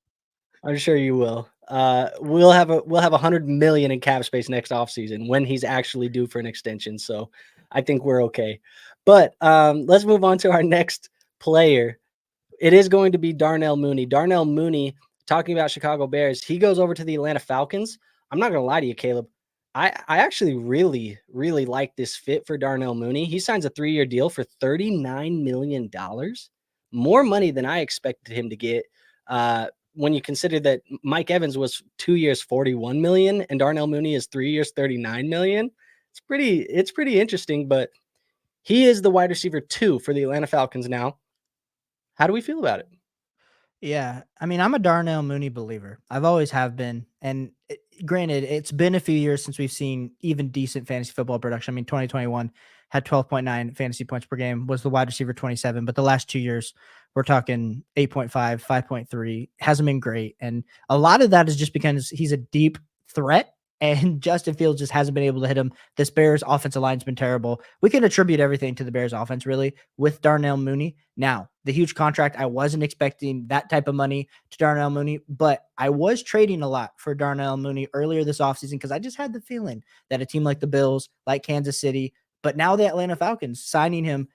I'm sure you will. We'll have $100 million in cap space next offseason when he's actually due for an extension. So I think we're okay. But let's move on to our next player. It is going to be Darnell Mooney. Darnell Mooney, talking about Chicago Bears, he goes over to the Atlanta Falcons. I'm not going to lie to you, Caleb. I actually really, really like this fit for Darnell Mooney. He signs a 3-year deal for $39 million, more money than I expected him to get. When you consider that Mike Evans was 2 years, $41 million, and Darnell Mooney is 3 years, $39 million. It's pretty interesting, but he is the wide receiver 2 for the Atlanta Falcons now. How do we feel about it? Yeah, I mean, I'm a Darnell Mooney believer. I've always have been. And granted, it's been a few years since we've seen even decent fantasy football production. I mean, 2021 had 12.9 fantasy points per game, was the wide receiver 27. But the last 2 years, we're talking 8.5, 5.3. Hasn't been great. And a lot of that is just because he's a deep threat. And Justin Fields just hasn't been able to hit him. This Bears offensive line's been terrible. We can attribute everything to the Bears offense, really, with Darnell Mooney. Now, the huge contract, I wasn't expecting that type of money to Darnell Mooney, but I was trading a lot for Darnell Mooney earlier this offseason because I just had the feeling that a team like the Bills, like Kansas City, but now the Atlanta Falcons signing him,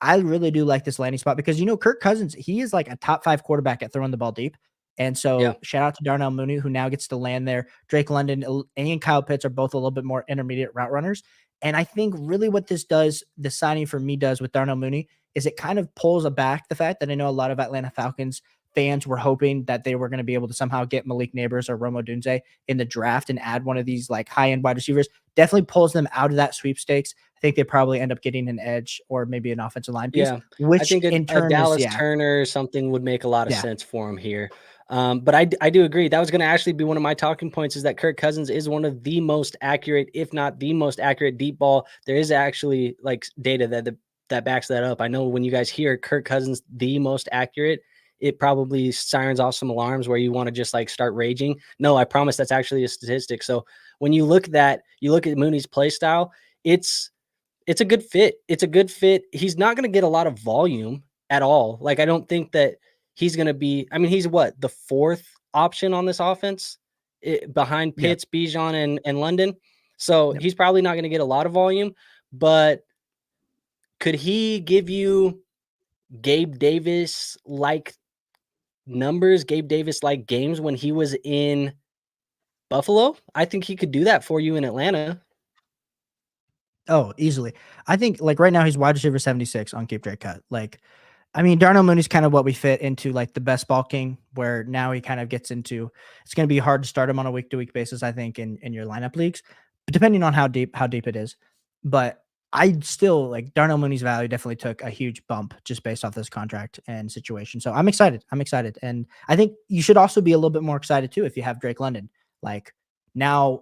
I really do like this landing spot because, Kirk Cousins, he is like a top 5 quarterback at throwing the ball deep. And so shout out to Darnell Mooney, who now gets to land there. Drake London and Kyle Pitts are both a little bit more intermediate route runners. And I think really what this does, the signing for me does with Darnell Mooney, is it kind of pulls back the fact that I know a lot of Atlanta Falcons fans were hoping that they were going to be able to somehow get Malik Neighbors or Rome Odunze in the draft and add one of these like high-end wide receivers. Definitely pulls them out of that sweepstakes. I think they probably end up getting an edge or maybe an offensive line piece. Yeah, which I think in turn a Dallas is, Turner or something would make a lot of sense for him here. But I do agree. That was going to actually be one of my talking points is that Kirk Cousins is one of the most accurate, if not the most accurate deep ball. There is actually like data that backs that up. I know when you guys hear Kirk Cousins the most accurate, it probably sirens off some alarms where you want to just like start raging. No, I promise that's actually a statistic. So when you look at Mooney's play style, it's a good fit. It's a good fit. He's not going to get a lot of volume at all. Like, I don't think that he's going to be, I mean, he's what, the 4th option on this offense behind Pitts, Bijan, and London. So he's probably not going to get a lot of volume, but could he give you Gabe Davis-like numbers, Gabe Davis-like games when he was in Buffalo? I think he could do that for you in Atlanta. Oh, easily. I think like right now he's wide receiver 76 on Keep Drake Cut. Like, I mean, Darnell Mooney's kind of what we fit into like the best ball king, where now he kind of gets into, it's going to be hard to start him on a week-to-week basis, I think, in your lineup leagues, depending on how deep it is. But I still like Darnell Mooney's value definitely took a huge bump just based off this contract and situation. So I'm excited. And I think you should also be a little bit more excited too if you have Drake London. Like, now,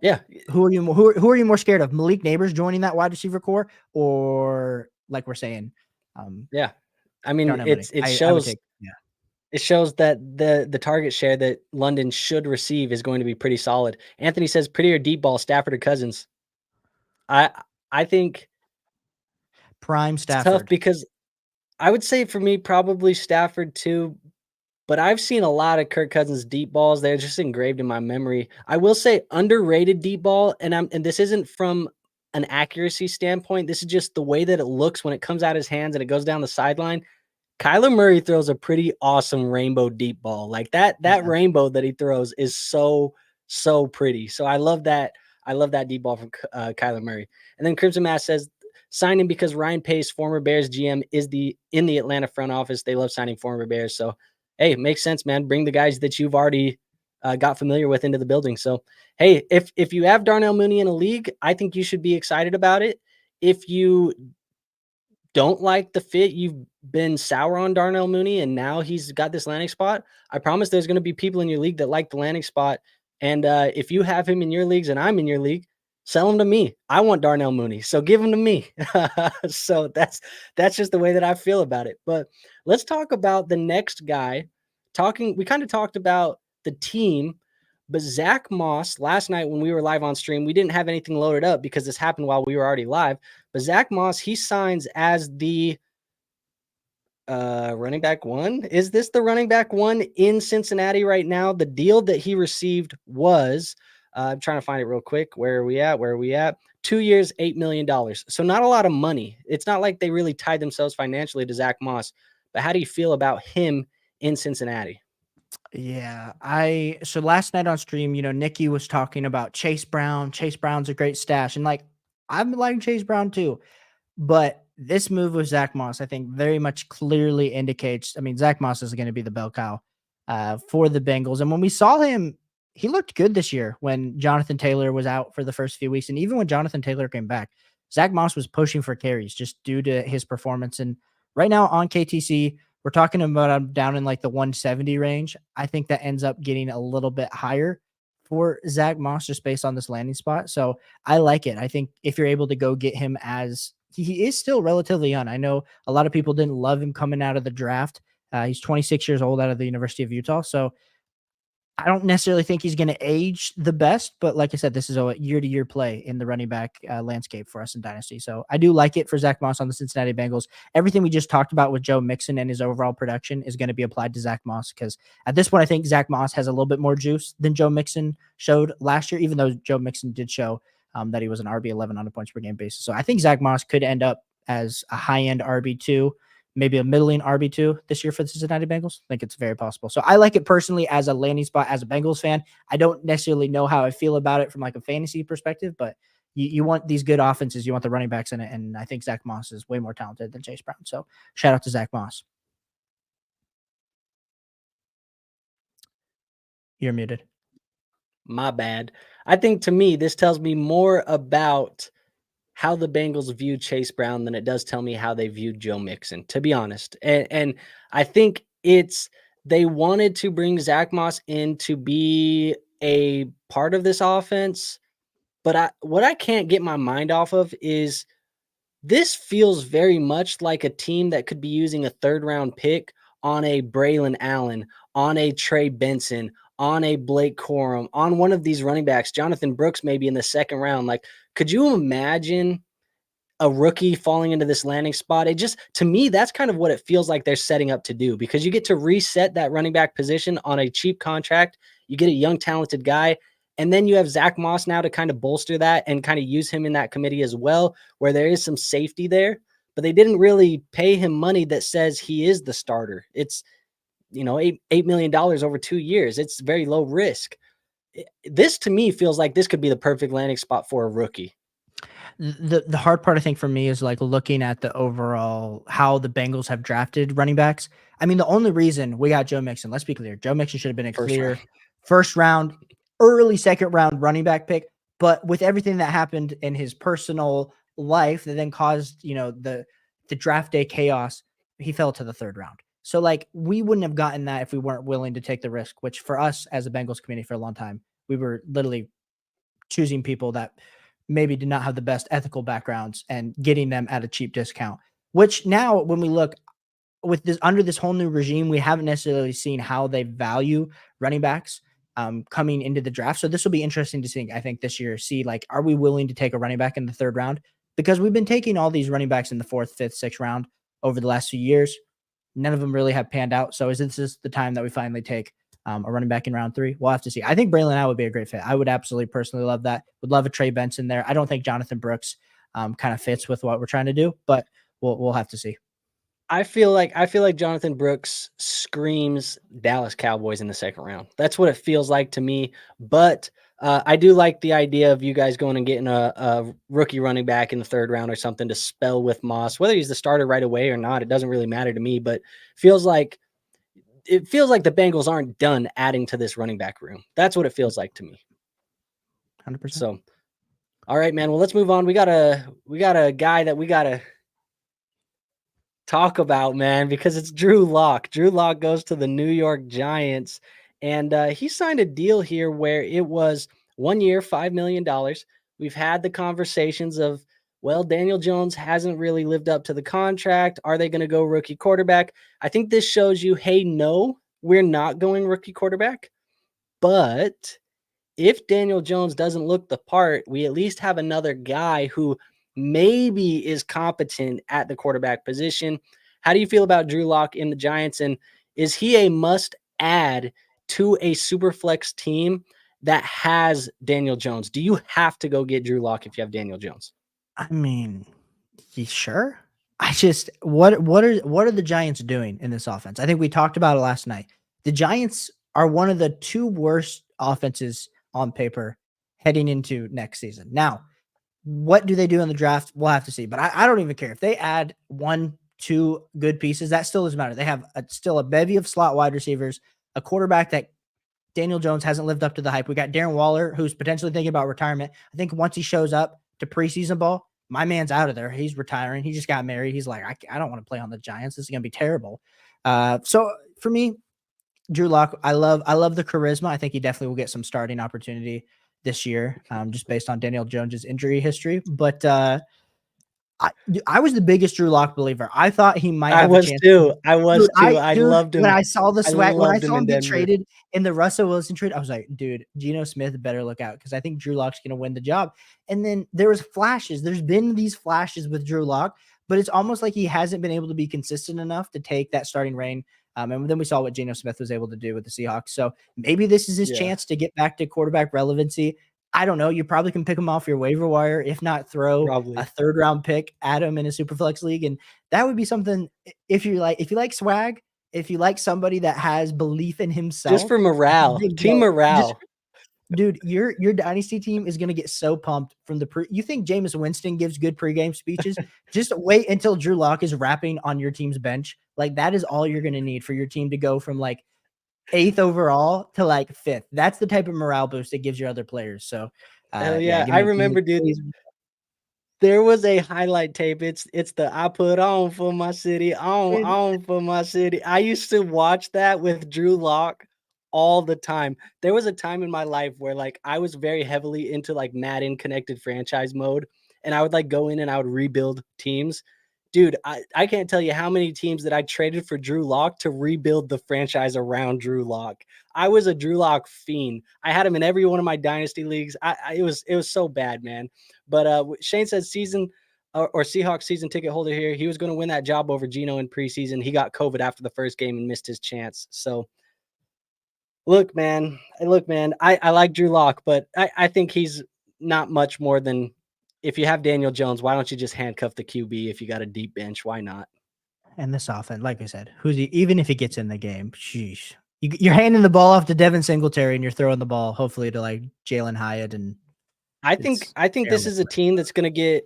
who are you more scared of? Malik Neighbors joining that wide receiver core, or like we're saying, I mean, it shows that the target share that London should receive is going to be pretty solid. Anthony says, prettier deep ball, Stafford or Cousins. I think prime Stafford. It's tough because I would say for me probably Stafford too. But I've seen a lot of Kirk Cousins deep balls. They're just engraved in my memory. I will say underrated deep ball, and this isn't from an accuracy standpoint. This is just the way that it looks when it comes out his hands and it goes down the sideline. Kyler Murray throws a pretty awesome rainbow deep ball. Like that rainbow that he throws is so pretty. So I love that. I love that deep ball from Kyler Murray. And then Crimson Mass says signed him because Ryan Pace, former Bears GM, is in the Atlanta front office. They love signing former Bears. So, hey, it makes sense, man. Bring the guys that you've already got familiar with into the building. So, hey, if you have Darnell Mooney in a league, I think you should be excited about it. If you don't like the fit, you've been sour on Darnell Mooney, and now he's got this landing spot, I promise there's going to be people in your league that like the landing spot. And if you have him in your leagues and I'm in your league, sell him to me. I want Darnell Mooney, so give him to me. So that's just the way that I feel about it. But let's talk about the next guy. We kind of talked about the team, but Zack Moss, last night when we were live on stream, we didn't have anything loaded up because this happened while we were already live. But Zack Moss, he signs as the running back one. Is this the running back one in Cincinnati right now? The deal that he received was, I'm trying to find it real quick. Where are we at? 2 years, $8 million. So not a lot of money. It's not like they really tied themselves financially to Zack Moss. But how do you feel about him in Cincinnati? Yeah, so last night on stream, Nikki was talking about Chase Brown. Chase Brown's a great stash. And like, I've been liking Chase Brown too. But this move with Zack Moss, I think very much clearly indicates, Zack Moss is going to be the bell cow for the Bengals. And when we saw him, he looked good this year when Jonathan Taylor was out for the first few weeks. And even when Jonathan Taylor came back, Zack Moss was pushing for carries just due to his performance. And right now on KTC, we're talking about him down in like the 170 range. I think that ends up getting a little bit higher for Zack Moss just based on this landing spot. So I like it. I think if you're able to go get him, as he is still relatively young. I know a lot of people didn't love him coming out of the draft. He's 26 years old out of the University of Utah. So I don't necessarily think he's going to age the best, but like I said, this is a year-to-year play in the running back landscape for us in Dynasty. So I do like it for Zack Moss on the Cincinnati Bengals. Everything we just talked about with Joe Mixon and his overall production is going to be applied to Zack Moss, because at this point, I think Zack Moss has a little bit more juice than Joe Mixon showed last year, even though Joe Mixon did show that he was an RB11 on a points per game basis. So I think Zack Moss could end up as a high-end RB2, maybe a middling RB2 this year for the Cincinnati Bengals. I think it's very possible. So I like it personally as a landing spot, as a Bengals fan. I don't necessarily know how I feel about it from like a fantasy perspective, but you want these good offenses. You want the running backs in it. And I think Zack Moss is way more talented than Chase Brown. So shout out to Zack Moss. You're muted. My bad. I think to me, this tells me more about how the Bengals view Chase Brown than it does tell me how they viewed Joe Mixon, to be honest. And I think they wanted to bring Zack Moss in to be a part of this offense. But what I can't get my mind off of is this feels very much like a team that could be using a third-round pick on a Braylon Allen, on a Trey Benson, on a Blake Corum, on one of these running backs, Jonathan Brooks maybe in the second round. Like, could you imagine a rookie falling into this landing spot? It just, to me, that's kind of what it feels like they're setting up to do, because you get to reset that running back position on a cheap contract. You get a young, talented guy, and then you have Zack Moss now to kind of bolster that and kind of use him in that committee as well, where there is some safety there, but they didn't really pay him money that says he is the starter. It's, $8 million over 2 years. It's very low risk. This to me feels like this could be the perfect landing spot for a rookie. The hard part, I think, for me is like looking at the overall how the Bengals have drafted running backs. The only reason we got Joe Mixon, let's be clear, Joe Mixon should have been a clear first round, early second round running back pick. But with everything that happened in his personal life that then caused, the draft day chaos, he fell to the third round. So like we wouldn't have gotten that if we weren't willing to take the risk, which for us as a Bengals community for a long time, we were literally choosing people that maybe did not have the best ethical backgrounds and getting them at a cheap discount, which now when we look with this under this whole new regime, we haven't necessarily seen how they value running backs coming into the draft. So this will be interesting to see, I think, this year, see like, are we willing to take a running back in the third round? Because we've been taking all these running backs in the fourth, fifth, sixth round over the last few years. None of them really have panned out. So is this the time that we finally take a running back in round 3? We'll have to see. I think Braylon Allen would be a great fit. I would absolutely personally love that. Would love a Trey Benson there. I don't think Jonathan Brooks kind of fits with what we're trying to do, but we'll have to see. I feel like Jonathan Brooks screams Dallas Cowboys in the second round. That's what it feels like to me. But I do like the idea of you guys going and getting a rookie running back in the 3rd round or something to spell with Moss. Whether he's the starter right away or not, it doesn't really matter to me. But it feels like the Bengals aren't done adding to this running back room. That's what it feels like to me. 100%. So, all right, man. Well, let's move on. We got a guy that we gotta talk about, man, because it's Drew Lock. Drew Lock goes to the New York Giants, and he signed a deal here where it was 1 year, $5 million. We've had the conversations of, well, Daniel Jones hasn't really lived up to the contract. Are they going to go rookie quarterback? I think this shows you, hey, no, we're not going rookie quarterback. But if Daniel Jones doesn't look the part, we at least have another guy who maybe is competent at the quarterback position. How do you feel about Drew Lock in the Giants? And is he a must add to a super flex team that has Daniel Jones? Do you have to go get Drew Lock if you have Daniel Jones? I mean, you sure? I just what are the Giants doing in this offense? I think we talked about it last night. The Giants are one of the 2 worst offenses on paper heading into next season. Now, what do they do in the draft? We'll have to see. But I don't even care if they add 1, 2 good pieces. That still doesn't matter. They have still a bevy of slot wide receivers, a quarterback that Daniel Jones hasn't lived up to the hype. We got Darren Waller, who's potentially thinking about retirement. I think once he shows up to preseason ball, my man's out of there. He's retiring. He just got married. He's like, I don't want to play on the Giants. This is going to be terrible. So for me, Drew Lock, I love the charisma. I think he definitely will get some starting opportunity this year, just based on Daniel Jones's injury history. But I was the biggest Drew Lock believer. I thought he might have a chance. I was too. I loved him. When I saw the swag, when I saw him get Denver. traded in the Russell Wilson trade, I was like, dude, Geno Smith better look out because I think Drew Lock's going to win the job. And then there was flashes. There's been these flashes with Drew Lock, but it's almost like he hasn't been able to be consistent enough to take that starting reign. And then we saw what Geno Smith was able to do with the Seahawks. So maybe this is his chance to get back to quarterback relevancy. I don't know. You probably can pick him off your waiver wire. If not, throw a 3rd round pick at him in a Superflex league. And that would be something if you like swag, if you like somebody that has belief in himself. Just for morale, team morale. Dude, your Dynasty team is going to get so pumped from you think Jameis Winston gives good pregame speeches? Just wait until Drew Lock is rapping on your team's bench. Like that is all you're going to need for your team to go from like 8th overall to like 5th. That's the type of morale boost it gives your other players. So, I remember, dude. There was a highlight tape. It's the I put on for my city, on for my city. I used to watch that with Drew Lock all the time. There was a time in my life where like I was very heavily into like Madden connected franchise mode, and I would like go in and I would rebuild teams. Dude, I can't tell you how many teams that I traded for Drew Lock to rebuild the franchise around Drew Lock. I was a Drew Lock fiend. I had him in every one of my dynasty leagues. It was so bad, man. But Shane says season or Seahawks season ticket holder here. He was going to win that job over Geno in preseason. He got COVID after the first game and missed his chance. So look, man, I like Drew Lock, but I think he's not much more than, if you have Daniel Jones, why don't you just handcuff the QB if you got a deep bench? Why not? And this offense, like I said, even if he gets in the game, sheesh. You're handing the ball off to Devin Singletary and you're throwing the ball hopefully to like Jalen Hyatt. And I think this is a team that's gonna get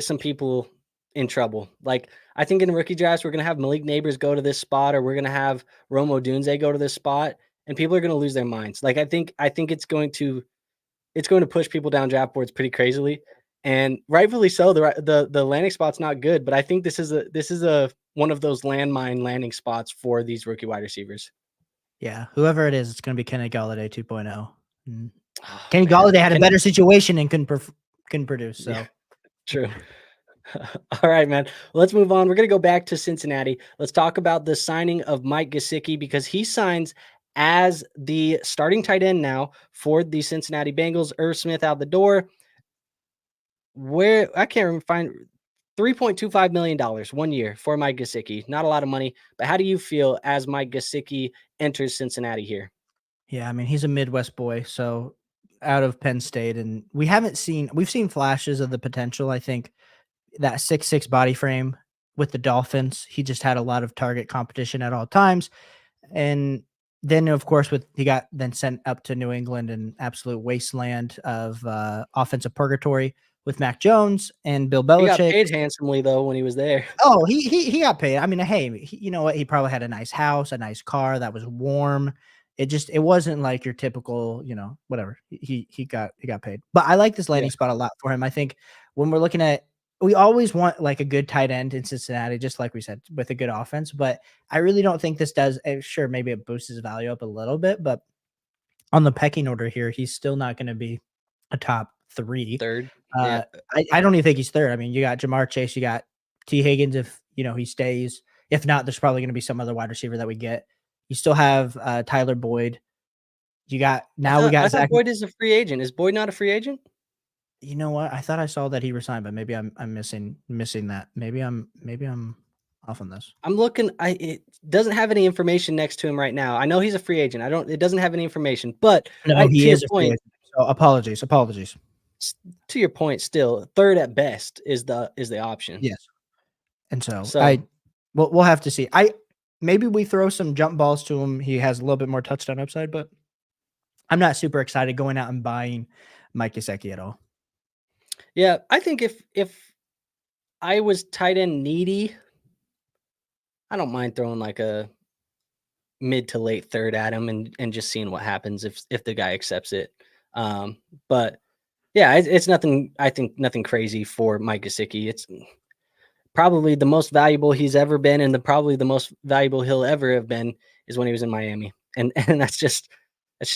some people in trouble. Like I think in rookie drafts, we're gonna have Malik Neighbors go to this spot, or we're gonna have Rome Odunze go to this spot, and people are gonna lose their minds. Like I think it's going to push people down draft boards pretty crazily, and rightfully so. The landing spot's not good, but I think this is a one of those landmine landing spots for these rookie wide receivers. Yeah, whoever it is, it's going to be Kenny Golladay 2.0. Kenny Golladay had a better situation and couldn't produce. So yeah, true. All right, man. Well, let's move on. We're going to go back to Cincinnati. Let's talk about the signing of Mike Gesicki, because he signs as the starting tight end now for the Cincinnati Bengals. Irv Smith out the door. Where I can't find $3.25 million 1 year for Mike Gesicki. Not a lot of money, but how do you feel as Mike Gesicki enters Cincinnati here? Yeah, I mean, he's a Midwest boy, so out of Penn State, and we've seen flashes of the potential. I think that 6'6" body frame with the Dolphins, he just had a lot of target competition at all times. And then of course he got then sent up to New England, an absolute wasteland of offensive purgatory with Mac Jones and Bill He got Belichick. paid handsomely though when he was there. Oh, he got paid. I mean, hey, you know what? He probably had a nice house, a nice car that was warm. It wasn't like your typical, whatever. He got paid. But I like this Yeah, landing spot a lot for him. I think when we're looking at, we always want like a good tight end in Cincinnati, just like we said, with a good offense. But I really don't think this does. Sure, maybe it boosts his value up a little bit, but on the pecking order here, he's still not going to be a top 3. third. Yeah, Uh, I don't even think he's third. I mean, you got Jamar Chase, you got T. Higgins if he stays. If not, there's probably going to be some other wide receiver that we get. You still have Tyler Boyd. You got we got I thought Zack. Boyd is a free agent. Is Boyd not a free agent? You know what? I thought I saw that he resigned, but maybe I'm missing that. Maybe I'm off on this. I'm looking. It doesn't have any information next to him right now. I know he's a free agent. It doesn't have any information. But No, he to your is a free point, agent. So apologies. to your point, still third at best is the option. Yes. And so So we'll have to see. Maybe we throw some jump balls to him. He has a little bit more touchdown upside, but I'm not super excited going out and buying Mike Gesicki at all. yeah, I think if I was tight end needy, I don't mind throwing like a mid to late third at him and just seeing what happens if the guy accepts it. But yeah, it's nothing. I think nothing crazy for Mike Gesicki. It's probably the most valuable he's ever been, and probably the most valuable he'll ever have been is when he was in Miami, and that's just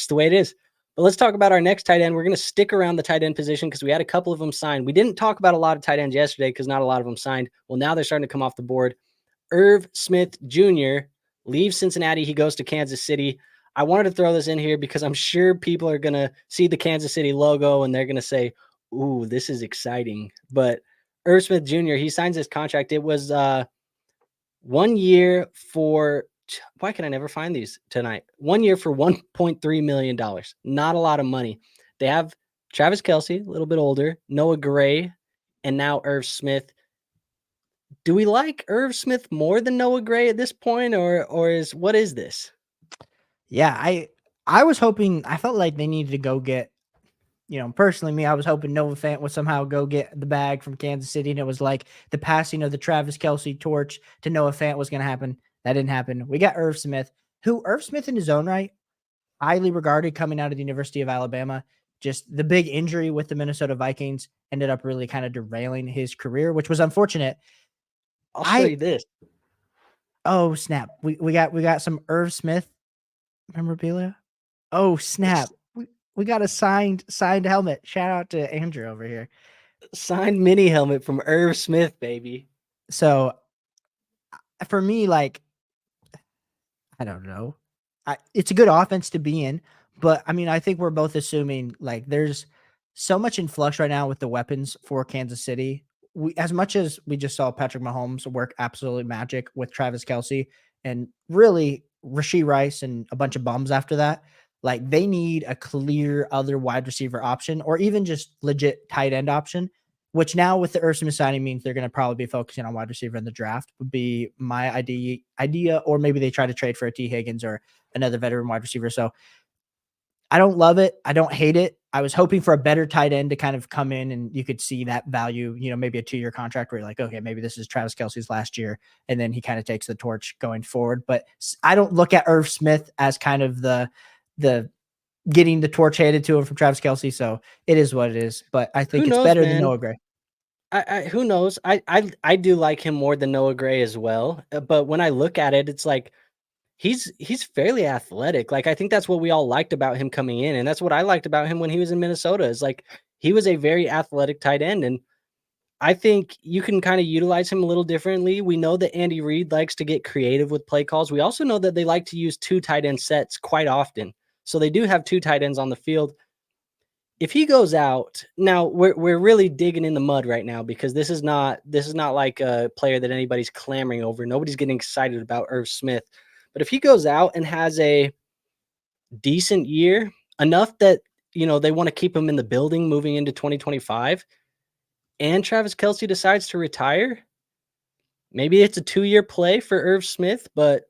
the way it is. But let's talk about our next tight end. We're going to stick around the tight end position because we had a couple of them signed. We didn't talk about a lot of tight ends yesterday because not a lot of them signed. Well, now they're starting to come off the board. Irv Smith Jr. leaves Cincinnati. He goes to Kansas City. I wanted to throw this in here because I'm sure people are going to see the Kansas City logo and they're going to say, ooh, this is exciting. But Irv Smith Jr., he signs this contract. It was 1 year for, why can I never find these tonight? 1 year for $1.3 million. Not a lot of money. They have Travis Kelce, a little bit older, Noah Gray, and now Irv Smith. Do we like Irv Smith more than Noah Gray at this point, or what is this? Yeah, I was hoping, I felt like they needed to go get, personally me, I was hoping Noah Fant would somehow go get the bag from Kansas City, and it was like the passing of the Travis Kelce torch to Noah Fant was going to happen. That didn't happen. We got Irv Smith, who Irv Smith in his own right, highly regarded coming out of the University of Alabama. Just the big injury with the Minnesota Vikings ended up really kind of derailing his career, which was unfortunate. I'll show you this. Oh, snap. We got some Irv Smith memorabilia. Oh, snap. We got a signed helmet. Shout out to Andrew over here. Signed mini helmet from Irv Smith, baby. So for me, like, I don't know. It's a good offense to be in, but I mean, I think we're both assuming like there's so much in flux right now with the weapons for Kansas City. As much as we just saw Patrick Mahomes work absolutely magic with Travis Kelce and really Rashee Rice and a bunch of bums after that, like they need a clear other wide receiver option or even just legit tight end option, which now with the Irv Smith signing means they're going to probably be focusing on wide receiver in the draft would be my idea, or maybe they try to trade for a T. Higgins or another veteran wide receiver. So I don't love it. I don't hate it. I was hoping for a better tight end to kind of come in and you could see that value, maybe a 2-year contract where you're like, okay, maybe this is Travis Kelce's last year. And then he kind of takes the torch going forward. But I don't look at Irv Smith as kind of the getting the torch handed to him from Travis Kelce. So it is what it is. But I think it's better than Noah Gray. Who knows? I do like him more than Noah Gray as well. But when I look at it, it's like, he's fairly athletic. Like, I think that's what we all liked about him coming in. And that's what I liked about him when he was in Minnesota is like, he was a very athletic tight end. And I think you can kind of utilize him a little differently. We know that Andy Reid likes to get creative with play calls. We also know that they like to use 2 tight end sets quite often. So they do have 2 tight ends on the field. If he goes out now, we're really digging in the mud right now because this is not like a player that anybody's clamoring over. Nobody's getting excited about Irv Smith. But if he goes out and has a decent year, enough that, they want to keep him in the building moving into 2025, and Travis Kelce decides to retire, maybe it's a 2-year play for Irv Smith, but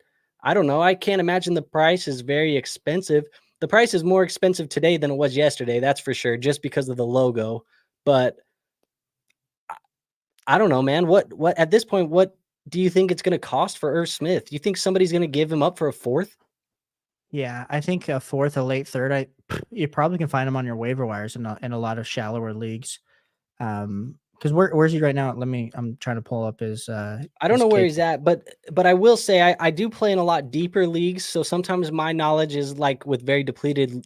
I don't know. I can't imagine the price is very expensive. The price is more expensive today than it was yesterday, that's for sure, just because of the logo. But I don't know, man. What at this point, what do you think it's going to cost for Irv Smith? You think somebody's going to give him up for a fourth? Yeah, I think a fourth, a late third. You probably can find him on your waiver wires in a lot of shallower leagues. Because where's he right now? I'm trying to pull up I don't his know where K. he's at, but I will say I do play in a lot deeper leagues, so sometimes my knowledge is like with very depleted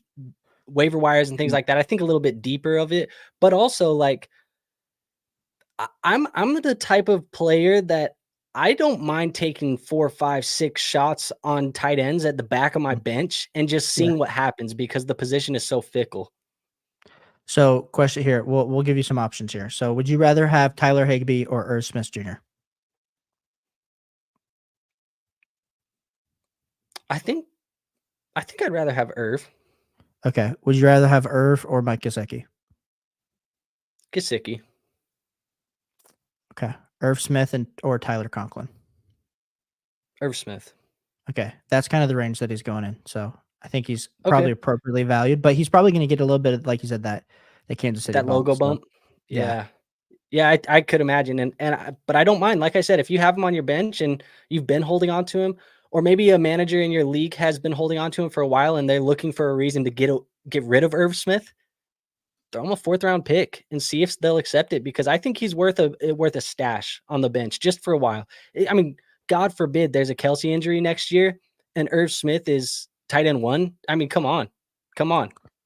waiver wires and things like that. I think a little bit deeper of it, but also like I'm the type of player that I don't mind taking 4, 5, 6 shots on tight ends at the back of my bench and just Yeah. seeing what happens because the position is so fickle. So, question here. We'll give you some options here. So, would you rather have Tyler Higbee or Irv Smith Jr.? I think I'd rather have Irv. Okay. Would you rather have Irv or Mike Gesicki? Gesicki. Okay. Irv Smith or Tyler Conklin? Irv Smith. Okay. That's kind of the range that he's going in. So, I think he's Okay. probably appropriately valued, but he's probably going to get a little bit of, like you said, that Kansas City That bump. logo So, bump. yeah. Yeah, I could imagine, but I don't mind. Like I said, if you have him on your bench and you've been holding on to him, or maybe a manager in your league has been holding on to him for a while and they're looking for a reason to get rid of Irv Smith, throw him a 4th round pick and see if they'll accept it, because I think he's worth a stash on the bench just for a while. I mean, God forbid there's a Kelsey injury next year and Irv Smith is tight end 1. I mean, come on.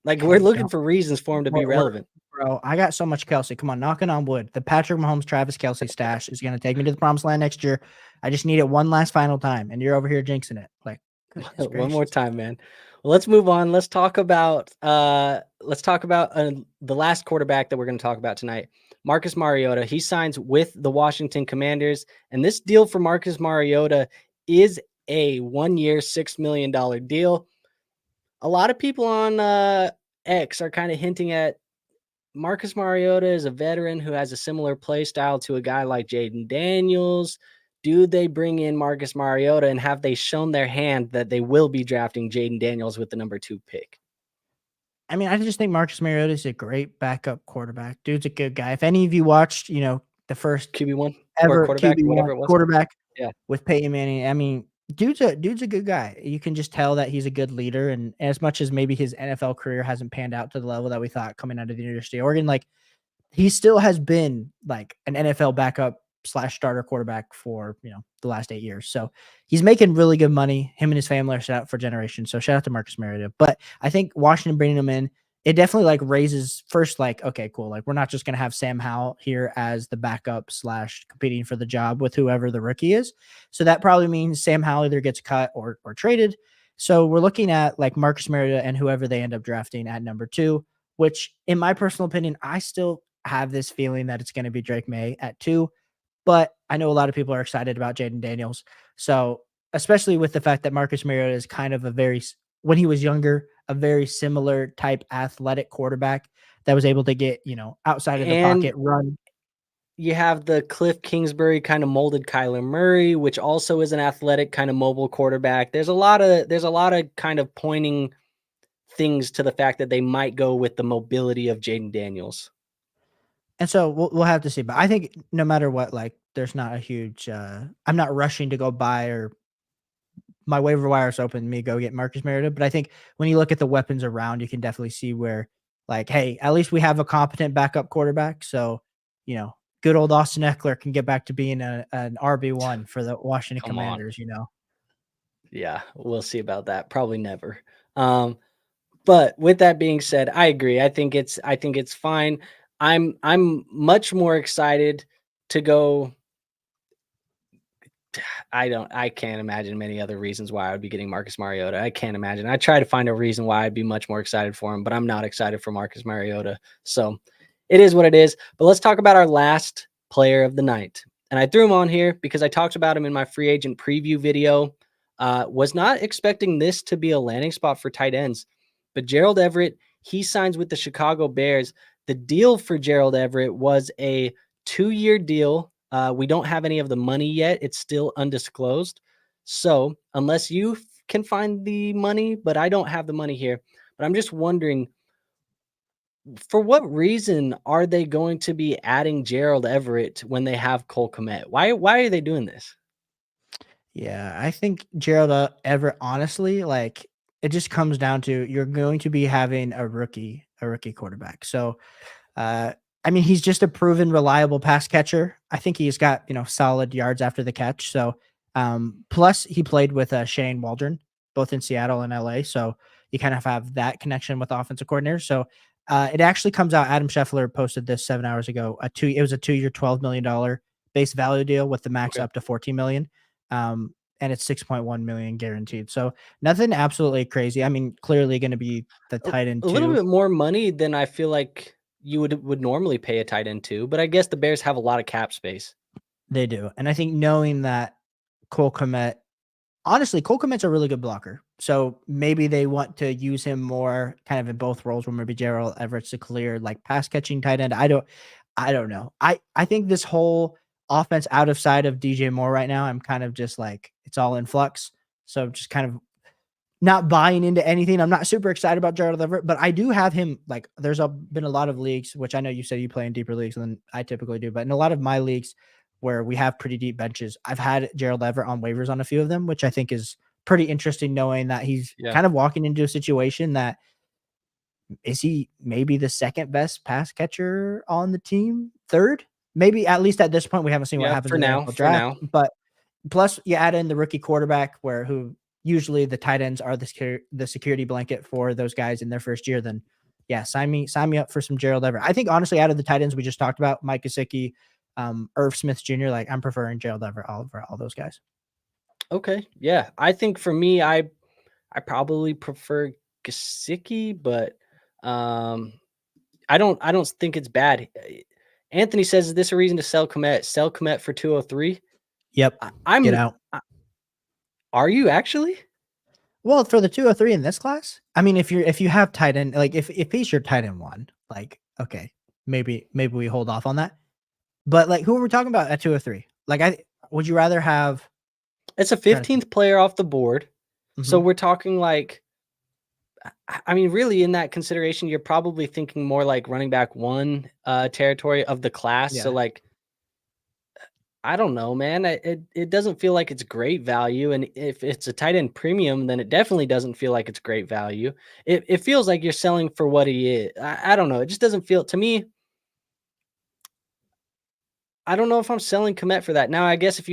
Like, we're Hey, looking for reasons for him to be relevant. Bro, I got so much Kelsey. Come on, knocking on wood. The Patrick Mahomes, Travis Kelsey stash is going to take me to the promised land next year. I just need it one last final time, and you're over here jinxing it. Like, goodness One more gracious. time, man. Well, let's move on. Let's talk about the last quarterback that we're going to talk about tonight. Marcus Mariota. He signs with the Washington Commanders, and this deal for Marcus Mariota is a 1-year, $6 million deal. A lot of people on X are kind of hinting at Marcus Mariota is a veteran who has a similar play style to a guy like Jaden Daniels. Do they bring in Marcus Mariota, and have they shown their hand that they will be drafting Jaden Daniels with the number 2 pick? I mean, I just think Marcus Mariota is a great backup quarterback. Dude's a good guy. If any of you watched, the first QB1 ever or quarterback, QB1 whatever it was. quarterback Yeah. with Peyton Manning, I mean, dude's a good guy. You can just tell that he's a good leader, and as much as maybe his NFL career hasn't panned out to the level that we thought coming out of the University of Oregon, like, he still has been like an NFL backup / starter quarterback for, the last 8 years. So he's making really good money. Him and his family are set up for generations. So shout out to Marcus Mariota. But I think Washington bringing him in, it definitely like raises first, like, okay, cool. Like, we're not just going to have Sam Howell here as the backup / competing for the job with whoever the rookie is. So that probably means Sam Howell either gets cut or traded. So we're looking at like Marcus Mariota and whoever they end up drafting at number 2, which in my personal opinion, I still have this feeling that it's going to be Drake May at 2, but I know a lot of people are excited about Jaden Daniels. So, especially with the fact that Marcus Mariota is kind of when he was younger, a very similar type athletic quarterback that was able to get, outside of the pocket run. You have the Cliff Kingsbury kind of molded Kyler Murray, which also is an athletic kind of mobile quarterback. There's a lot of kind of pointing things to the fact that they might go with the mobility of Jaden Daniels. And so we'll have to see. But I think no matter what, like, there's not a huge I'm not rushing to go buy, or my waiver wire is open, me go get Marcus Mariota. But I think when you look at the weapons around, you can definitely see where, like, hey, at least we have a competent backup quarterback. So, good old Austin Eckler can get back to being an RB1 for the Washington Commanders, Yeah, we'll see about that. Probably never. But with that being said, I agree. I think it's fine. I'm much more excited to go. I can't imagine many other reasons why I would be getting Marcus Mariota. I can't imagine. I try to find a reason why I'd be much more excited for him, but I'm not excited for Marcus Mariota. So it is what it is. But let's talk about our last player of the night. And I threw him on here because I talked about him in my free agent preview video. Was not expecting this to be a landing spot for tight ends, but Gerald Everett, he signs with the Chicago Bears. The deal for Gerald Everett was a 2-year deal. We don't have any of the money yet. It's still undisclosed. So unless you can find the money, but I don't have the money here, but I'm just wondering, for what reason are they going to be adding Gerald Everett when they have Cole Kmet? Why are they doing this? Yeah, I think Gerald Everett, honestly, like it just comes down to you're going to be having a rookie quarterback. So uh I mean, he's just a proven reliable pass catcher. I think he's got, solid yards after the catch. So plus he played with Shane Waldron, both in Seattle and LA. So you kind of have that connection with offensive coordinators. So it actually comes out. Adam Scheffler posted this 7 hours ago. It was a 2-year, $12 million base value deal with the max Okay. up to 14 million. And it's 6.1 million guaranteed. So nothing absolutely crazy. I mean, clearly going to be the tight end A little too. bit more money than I feel like you would normally pay a tight end to, but I guess the Bears have a lot of cap space. They do. And I think knowing that Cole Kmet, honestly, Cole Kmet's a really good blocker. So maybe they want to use him more kind of in both roles where maybe Gerald Everett's a clear like pass catching tight end. I don't know. I think this whole offense out of sight of DJ Moore right now, I'm kind of just like it's all in flux. So just kind of not buying into anything. I'm not super excited about Gerald Everett, but I do have him. Like, been a lot of leagues, which I know you said you play in deeper leagues than I typically do, but in a lot of my leagues where we have pretty deep benches, I've had Gerald Everett on waivers on a few of them, which I think is pretty interesting, knowing that he's Yeah. kind of walking into a situation that is he maybe the second best pass catcher on the team, third, maybe at least at this point. We haven't seen what Yeah, happens for in the now, NFL for draft, now. but plus, you add in the rookie quarterback, who usually the tight ends are the security blanket for those guys in their first year. Then, yeah, sign me up for some Gerald Everett. I think honestly, out of the tight ends we just talked about, Mike Gesicki, Irv Smith Jr., like I'm preferring Gerald Everett over all those guys. Okay. Yeah. I think for me, I probably prefer Gesicki, but um I don't think it's bad. Anthony says, is this a reason to sell Komet? Sell Komet for 203? Yep, get I'm out. are you actually? Well, for the 203 in this class, I mean, if you have tight end, like if he's your tight end one, like okay, maybe we hold off on that. But like, who are we talking about at 203? Like, would you rather have? It's a Trying to think. 15th player off the board. So Mhm. we're talking like, I mean, really in that consideration, you're probably thinking more like running back one territory of the class. So Yeah. like, I don't know, man. It doesn't feel like it's great value, and if it's a tight end premium, then it definitely doesn't feel like it's great value. It feels like you're selling for what he is. I don't know. It just doesn't feel to me. I don't know if I'm selling Komet for that. Now, I guess if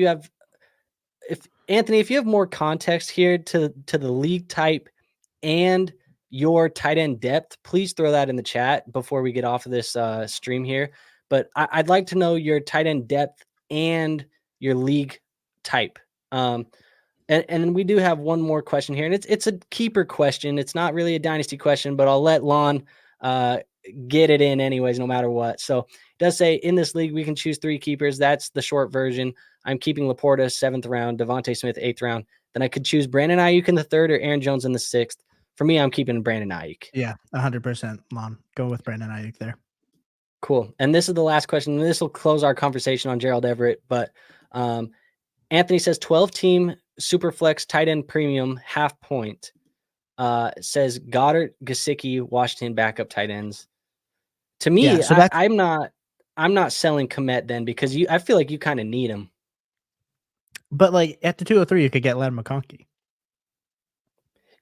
Anthony, if you have more context here to the league type and your tight end depth, please throw that in the chat before we get off of this stream here. But I'd like to know your tight end depth and your league type. Um, and we do have one more question here, and it's a keeper question. It's not really a dynasty question, but I'll let Lon uh, get it in anyways, no matter what. So it does say in this league we can choose 3 keepers. That's the short version. I'm keeping Laporta 7th round, Devontae Smith 8th round. Then I could choose Brandon Ayuk in the 3rd or Aaron Jones in the 6th. For me, I'm keeping Brandon Ayuk. Yeah, 100%. Lon, go with Brandon Ayuk there. Cool. And this is the last question. And this will close our conversation on Gerald Everett. But Anthony says 12-team Superflex tight end premium half point. Says Goddard, Gesicki, Washington backup tight ends. To Yeah, me, so that's I'm not selling Komet then because I feel like you kind of need him. but like at the 203 you could get Len McConkey.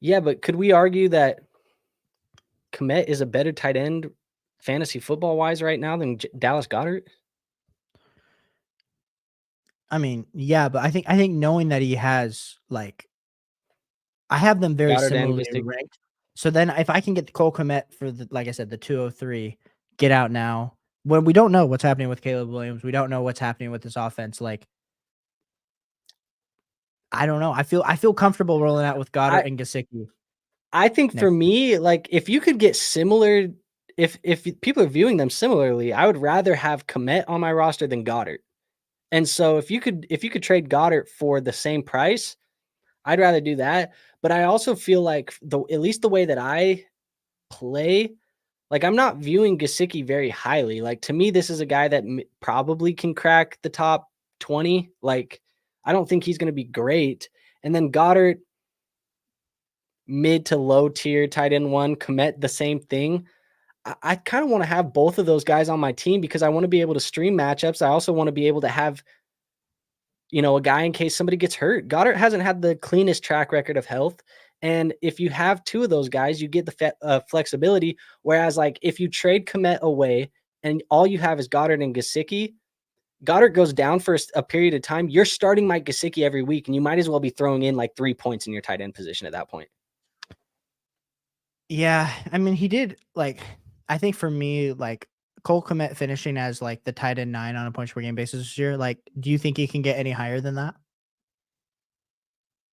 Yeah, but could we argue that Komet is a better tight end fantasy football wise right now than Dallas Goddard? I mean, yeah, but I think knowing that he has like I have them very Goddard and similarly Gesicki. ranked. So then if I can get the Cole Kmet for the like I said, the 203, get out now. When we don't know what's happening with Caleb Williams, we don't know what's happening with this offense. Like, I don't know. I feel comfortable rolling out with Goddard I and Gesicki I think for next. me, like if you could get similar, if people are viewing them similarly, I would rather have Komet on my roster than Goddard. And so if you could trade Goddard for the same price, I'd rather do that. But I also feel like at least the way that I play, like I'm not viewing Gesicki very highly. Like to me, this is a guy that probably can crack the top 20. Like I don't think he's going to be great. And then Goddard, mid to low tier tight end 1, Kmet the same thing. I kind of want to have both of those guys on my team because I want to be able to stream matchups. I also want to be able to have, a guy in case somebody gets hurt. Goddard hasn't had the cleanest track record of health. And if you have 2 of those guys, you get the flexibility. Whereas, like, if you trade Kmet away and all you have is Goddard and Gesicki, Goddard goes down for a period of time. You're starting Mike Gesicki every week, and you might as well be throwing in like 3 points in your tight end position at that point. Yeah, I mean, he did, like, I think for me, like, Cole Kmet finishing as, like, the tight end 9 on a points per game basis this year, like, do you think he can get any higher than that?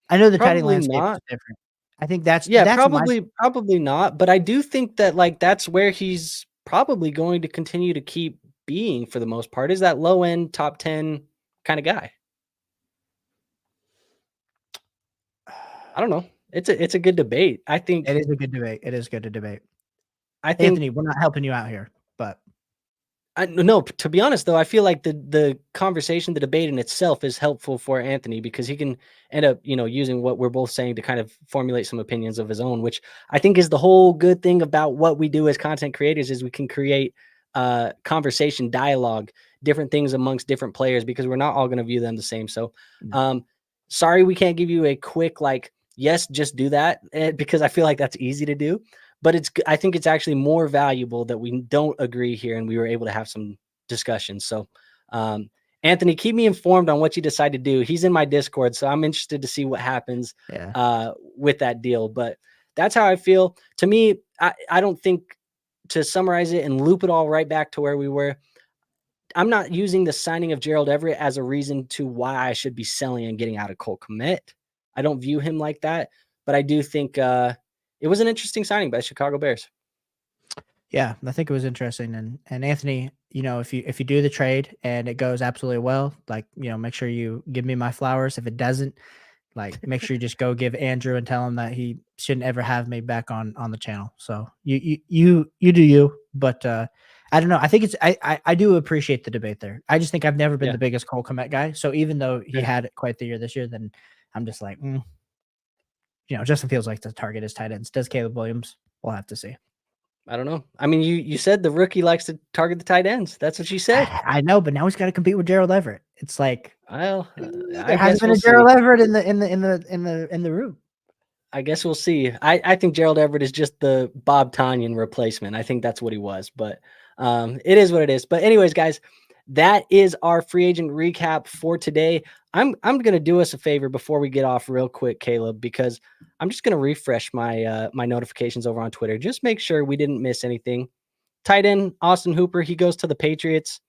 I know the tight end Probably landscape is not. different. I think that's probably not. But I do think that, like, that's where he's probably going to continue to keep being for the most part, is that low end top 10 kind of guy. I don't know. It's a good debate. I think it is a good debate. It is good to debate. I think Anthony, we're not helping you out here, but no, to be honest though, I feel like the conversation, the debate in itself is helpful for Anthony because he can end up, using what we're both saying to kind of formulate some opinions of his own, which I think is the whole good thing about what we do as content creators is we can create conversation, dialogue, different things amongst different players because we're not all going to view them the same. So, sorry, we can't give you a quick, like, yes, just do that because I feel like that's easy to do. But I think it's actually more valuable that we don't agree here and we were able to have some discussions. So, Anthony, keep me informed on what you decide to do. He's in my Discord, so I'm interested to see what happens with that deal. But that's how I feel. To me, I don't think, to summarize it and loop it all right back to where we were, I'm not using the signing of Gerald Everett as a reason to why I should be selling and getting out of Cole Kmet. I don't view him like that, but I do think it was an interesting signing by the Chicago Bears. Yeah, I think it was interesting. And Anthony, if you do the trade and it goes absolutely well, like, make sure you give me my flowers. If it doesn't, like, make sure you just go give Andrew and tell him that he shouldn't ever have me back on the channel. So you do you, but I don't know. I think I do appreciate the debate there. I just think I've never been the biggest Cole Kmet guy. So even though he had quite the year this year, then I'm just like, Justin feels like the target is tight ends. Does Caleb Williams? We'll have to see. I don't know. I mean, you said the rookie likes to target the tight ends. That's what you said. I know, but now he's got to compete with Gerald Everett. It's like, well, there hasn't been a Gerald Everett in the room. I guess we'll see. I think Gerald Everett is just the Bob Tonyan replacement. I think that's what he was, but it is what it is. But anyways, guys, that is our free agent recap for today. I'm going to do us a favor before we get off real quick, Caleb, because I'm just going to refresh my my notifications over on Twitter. Just make sure we didn't miss anything. Tight end Austin Hooper, he goes to the Patriots.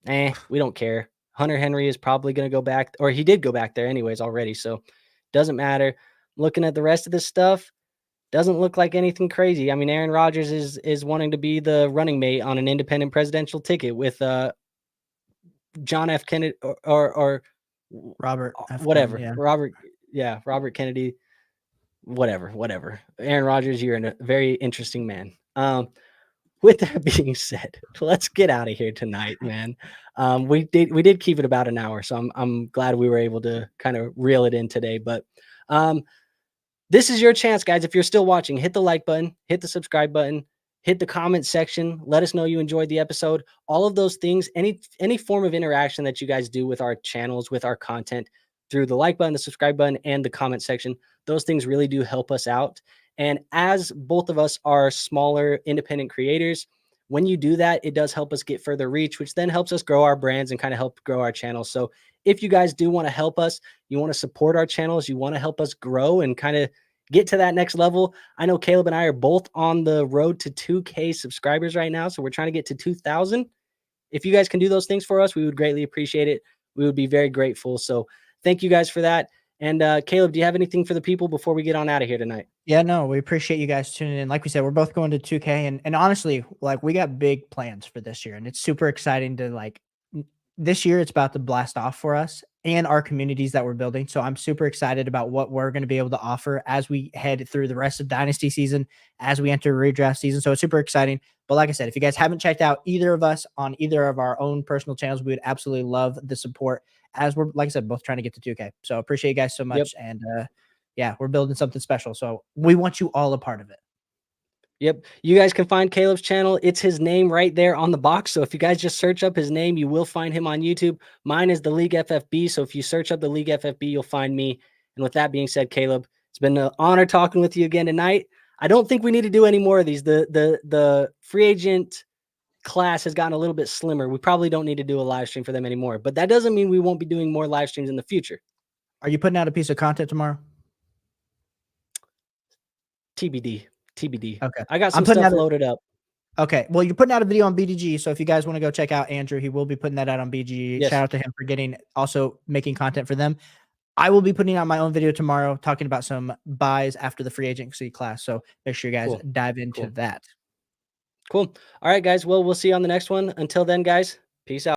We don't care. Hunter Henry is probably going to go back, or he did go back there anyways already, so doesn't matter. Looking at the rest of this stuff, doesn't look like anything crazy. I mean, Aaron Rodgers is wanting to be the running mate on an independent presidential ticket with John F. Kennedy or Robert F. whatever. Yeah. Robert Kennedy, whatever. Aaron Rodgers, you're a very interesting man. With that being said, let's get out of here tonight, man. We did keep it about an hour, so I'm glad we were able to kind of reel it in today. But this is your chance, guys. If you're still watching, hit the like button, hit the subscribe button, hit the comment section. Let us know you enjoyed the episode. All of those things, any form of interaction that you guys do with our channels, with our content, through the like button, the subscribe button, and the comment section, those things really do help us out. And as both of us are smaller independent creators, when you do that, it does help us get further reach, which then helps us grow our brands and kind of help grow our channel. So if you guys do want to help us, you want to support our channels, you want to help us grow and kind of get to that next level. I know Caleb and I are both on the road to 2K subscribers right now. So we're trying to get to 2,000. If you guys can do those things for us, we would greatly appreciate it. We would be very grateful. So thank you guys for that. And Caleb, do you have anything for the people before we get on out of here tonight? Yeah, no, we appreciate you guys tuning in. Like we said, we're both going to 2K, and honestly, like, we got big plans for this year, and it's super exciting to, like, this year it's about to blast off for us and our communities that we're building. So I'm super excited about what we're going to be able to offer as we head through the rest of Dynasty season, as we enter redraft season. So it's super exciting. But like I said, if you guys haven't checked out either of us on either of our own personal channels, we would absolutely love the support, as we're, like I said, both trying to get to 2K. So appreciate you guys so much. And yeah, we're building something special. So we want you all a part of it. Yep. You guys can find Caleb's channel. It's his name right there on the box. So if you guys just search up his name, you will find him on YouTube. Mine is the League FFB. So if you search up the League FFB, you'll find me. And with that being said, Caleb, it's been an honor talking with you again tonight. I don't think we need to do any more of these. The free agent class has gotten a little bit slimmer. We probably don't need to do a live stream for them anymore, but that doesn't mean we won't be doing more live streams in the future. Are you putting out a piece of content tomorrow? TBD. Okay. I got some stuff loaded up. Okay. Well, you're putting out a video on BDG. So if you guys want to go check out Andrew, he will be putting that out on BDG. Yes. Shout out to him for also making content for them. I will be putting out my own video tomorrow talking about some buys after the free agency class. So make sure you guys dive into that. Cool. All right, guys. Well, we'll see you on the next one. Until then, guys, peace out.